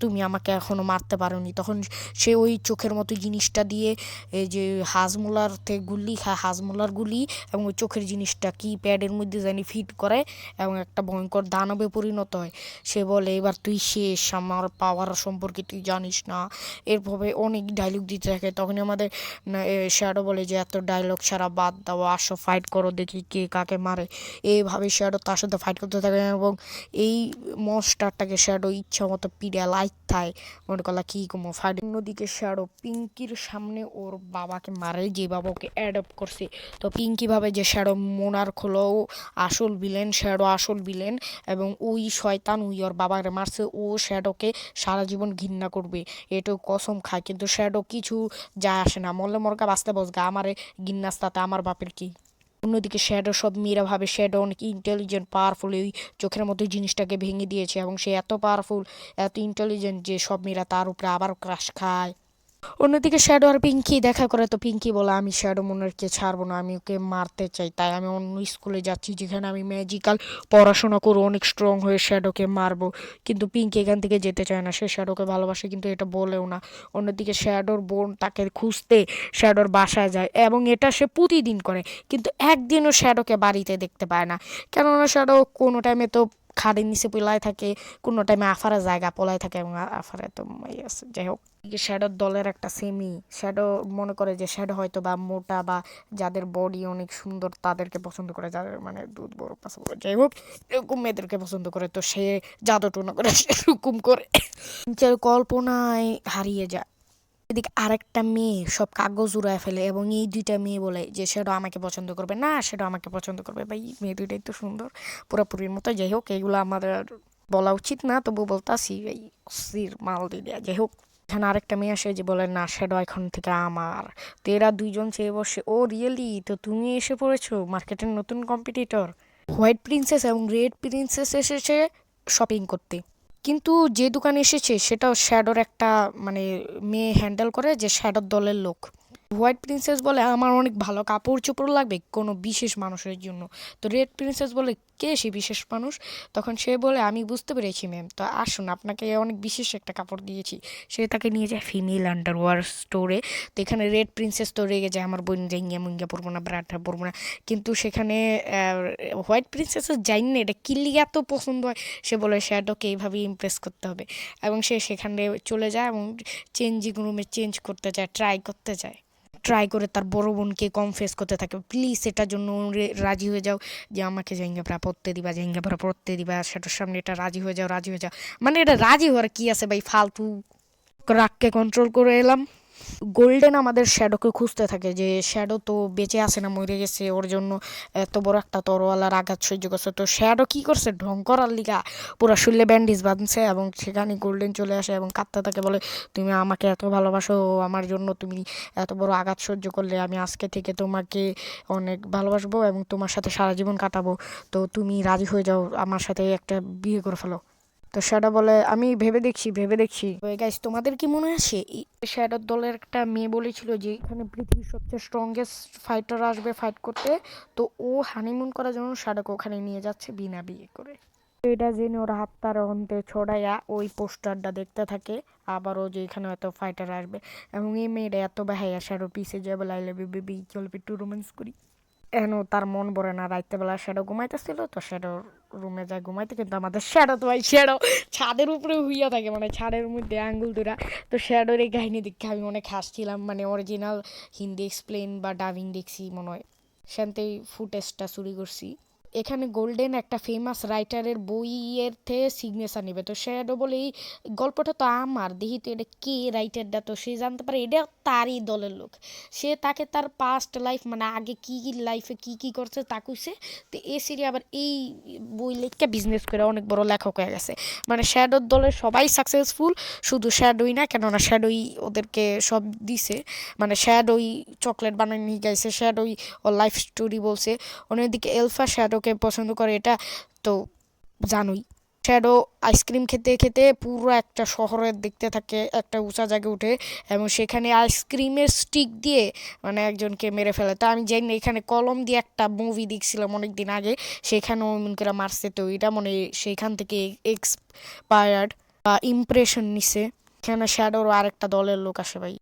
তুমি আমাকে এখনো মারতে পারোনি। তখন সে ওই চোখের মতো জিনিসটা দিয়ে এই যে হাজমোলার গুলি খায়, হাজমোলার গুলি এবং ওই চোখের জিনিসটা কি প্যাডের মধ্যে জানি ফিট করে এবং একটা ভয়ঙ্কর দানবে পরিণত হয়। সে বলে এবার তুই শেষ, আমার পাওয়ার সম্পর্কে তুই জানিস না। এরভাবে অনেক ডায়লগ দিতে থাকে। তখনই আমাদের শ্যাডো বলে যে এত ডায়লগ ছাড়া বাদ দাও, আসো ফাইট করো, দেখি কে কাকে মারে। এইভাবে শ্যাডো তার সাথে ফাইট করতে থাকে এবং এই মনস্টারটাকে শ্যাডো ইচ্ছা মতো পিড়ে লাইট থায় মনে করলা কি কমো ফাইট। অন্যদিকে শ্যাডো পিঙ্কির সামনে ওর বাবাকে মারে, যে বাবা ওকে অ্যাডপ্ট করছে। তো পিঙ্কি ভাবে যে শ্যাডো মোনার্ক হলো আসল ভিলেন, শ্যাডো আসল ভিলেন এবং ওই শয়তান ওই ওর বাবাকে মারছে, ও শ্যাডোকে সারা জীবন ঘৃণা করবে, এটাও কসম খায়। কিন্তু শ্যাডো কিছু যায় আসে না, মরলে মরকা বাঁচতে বসগা, আমারে গিন্নাস্তাতে আমার বাপের কি। অন্যদিকে শ্যাডো সব মেয়েরা ভাবে শ্যাডো অনেক ইন্টেলিজেন্ট পাওয়ারফুল, ওই চোখের মতো জিনিসটাকে ভেঙে দিয়েছে এবং সে এত পাওয়ারফুল এত ইন্টেলিজেন্ট যে সব মেয়েরা তার উপরে আবার ক্রাশ খায়। অন্যদিকে শ্যাডো আর পিঙ্কি দেখা করে, তো পিঙ্কি বলে আমি শ্যাডো মোনারকে ছাড়বো না, আমি ওকে মারতে চাই, তাই আমি অন্য স্কুলে যাচ্ছি যেখানে আমি ম্যাজিক্যাল পড়াশোনা করে অনেক স্ট্রং হয়ে শ্যাডোকে মারবো। কিন্তু পিঙ্কি এখান থেকে যেতে চায় না, সে শ্যাডোকে ভালোবাসে কিন্তু এটা বলেও না। অন্যদিকে শ্যাডোর বোন তাকে খুঁজতে শ্যাডোর বাসায় যায় এবং এটা সে প্রতিদিন করে, কিন্তু একদিনও শ্যাডোকে বাড়িতে দেখতে পায় না। কেননা শ্যাডো কোনো টাইমে তো খাড়ের নিচে পলায় থাকে, কোনো টাইমে আফারের জায়গা পলায় থাকে এবং আফারে তো আছে। যাই হোক, শ্যাডোর দলের একটা সেমি শ্যাডো মনে করে যে শ্যাডো হয়তো বা মোটা বা যাদের বডি অনেক সুন্দর তাদেরকে পছন্দ করে, যাদের মানে দুধ বড় পছন্দ করে, যাই হোক এরকম মেয়েদেরকে পছন্দ করে। তো সে জাদু টোনা করে সেরকম করে কল্পনায় হারিয়ে যায়। এদিকে আরেকটা মেয়ে সব কাগজ উড়ায় ফেলে এবং এই দুইটা মেয়ে বলে যে সেটা আমাকে পছন্দ করবে না, সেটা আমাকে পছন্দ করবে। ভাই মেয়ে দুইটাই তো সুন্দর পুরোপুরির মতো। যাই হোক এগুলো আমাদের বলা উচিত না, তবু বলতাছি এই অস্থির মাল দিয়ে। যাই হোক এখানে আরেকটা মেয়ে আসে যে বলে না শ্যাডো এখন থেকে আমার। তো এরা দুইজন চেয়ে বসে, ও রিয়েলি, তো তুমি এসে পড়েছো মার্কেটের নতুন কম্পিটিটর। হোয়াইট প্রিন্সেস এবং রেড প্রিন্সেস এসেছে শপিং করতে, কিন্তু যে দোকানে এসেছে সেটাও শ্যাডোর একটা মানে মেয়ে হ্যান্ডেল করে, যে শ্যাডোর দলের লোক। হোয়াইট প্রিন্সেস বলে আমার অনেক ভালো কাপড় চোপড় লাগবে কোনো বিশেষ মানুষের জন্য। তো রেড প্রিন্সেস বলে কে সে বিশেষ মানুষ? তখন সে বলে আমি বুঝতে পেরেছি ম্যাম, তো আসুন আপনাকে অনেক বিশেষ একটা কাপড় দিয়েছি। সে তাকে নিয়ে যায় ফিমেল আন্ডারওয়্যার স্টোরে। তো এখানে রেড প্রিন্সেস তো রেগে যায়, আমার বোন জাইঙ্গা মুঙ্গা পরবো না, ব্রাটা পরবো না। কিন্তু সেখানে হোয়াইট প্রিন্সেসের জানি না এটা কিল্লি এত পছন্দ হয়, সে বলে শ্যাডোকে এইভাবে ইমপ্রেস করতে হবে এবং সে সেখানে চলে যায় এবং চেঞ্জিং রুমে চেঞ্জ করতে চায়, ট্রাই করে তার বড় বোনকে কনফেস করতে থাকে, প্লিজ এটার জন্য রাজি হয়ে যাও যে আমাকে জাইঙ্গাপড়া পড়তে দিবা সেটার সামনে, এটা রাজি হয়ে যাও। মানে এটা রাজি হওয়ার কি আছে ভাই, ফালতু রাগকে কন্ট্রোল করে এলাম। গোল্ডেন আমাদের শ্যাডোকে খুঁজতে থাকে, যে শ্যাডো তো বেঁচে আছে না মরে গেছে, ওর জন্য এত বড় একটা তরোয়ালার আঘাত সহ্য করছে। তো শ্যাডো কি করছে, ঢং করার লিগা পুরো শরীরে ব্যান্ডেজ বাঁধছে এবং সেখানে গোল্ডেন চলে আসে এবং কাঁদতে থাকে, বলে তুমি আমাকে এত ভালোবাসো, আমার জন্য তুমি এত বড় আঘাত সহ্য করলে, আমি আজকে থেকে তোমাকে অনেক ভালোবাসবো এবং তোমার সাথে সারা জীবন কাটাবো, তো তুমি রাজি হয়ে যাও, আমার সাথে একটা বিয়ে করে ফেলো। তো শ্যাডো বলে আমি ভেবে দেখছি। গাইস তোমাদের কি মনে আছে শ্যাডোর দলের একটা মেয়ে বলেছিল যে এখানে পৃথিবীর সবচেয়ে স্ট্রংগেস্ট ফাইটার আসবে ফাইট করতে, তো ও হানিমুন করার জন্য শ্যাডোকে ওখানে নিয়ে যাচ্ছে বিনা বিয়ে করে। এটা জেনে ওরা হাত তার অন্তে ছড়াইয়া ওই পোস্টারটা দেখতে থাকে, আবারও যে এখানে এত ফাইটার আসবে এবং এই মেয়েটা এত বাহাইয়া শ্যাডো পিছে যাবে, আই লাভ ইউ বেবি চল একটু রোম্যান্স করি। এন তার মন ভরে না, রাত্রেবেলা শ্যাডো ঘুমাইতেছিল, তো শ্যাডো রুমে যায় ঘুমাইতে, কিন্তু আমাদের শ্যাডো তো ভাই শ্যাডো ছাদের উপরে হুইয়া থাকে, মানে ছাদের মধ্যে আঙ্গুল দুরা। তো শ্যাডোর এই কাহিনী দেখে আমি অনেক হাসছিলাম, মানে অরিজিনাল হিন্দি এক্সপ্লেন বা ডাবিং দেখছি মনে হয়, সেখানতেই ফুটেজটা চুরি করছি। এখানে গোল্ডেন একটা ফেমাস রাইটারের বইয়ের থেকে সিগনেচার নেবে, তো শ্যাডো বলে এই গল্পটা তো আমার, দেখি তো এটা কে রাইটারটা, তো সে জানতে পারে এটা তারই দলের লোক। সে তাকে তার পাস্ট লাইফ মানে আগে কী কী লাইফে কী করছে তা কইছে। তো এ সিরি আবার এই বই লেখা বিজনেস করে অনেক বড় লেখক হয়ে গেছে। মানে শ্যাডোর দলের সবাই সাকসেসফুল, শুধু শ্যাডোই না, কেননা শ্যাডোই ওদেরকে সব দিছে, মানে শ্যাডোই চকলেট বানিয়ে নিয়ে গেছে, শ্যাডোই ওর লাইফ স্টোরি বলছে। অন্যদিকে এলফা শ্যাডোকে পছন্দ করে, এটা তো জানোই। শ্যাডো আইসক্রিম খেতে খেতে পুরো একটা শহরের দেখতে থাকে, একটা উঁচা জায়গায় উঠে এবং সেখানে আইসক্রিমের স্টিক দিয়ে মানে একজনকে মেরে ফেলে। তো আমি জানি না, এখানে কলম দিয়ে একটা মুভি দেখছিলাম অনেক দিন আগে, সেখানেও মনে করে মারছে, তো এটা মনে হয় সেইখান থেকে এক্সপায়ার্ড বা ইমপ্রেশন নিছে। এখানে শ্যাডোর আরেকটা দলের লোক আসে ভাই।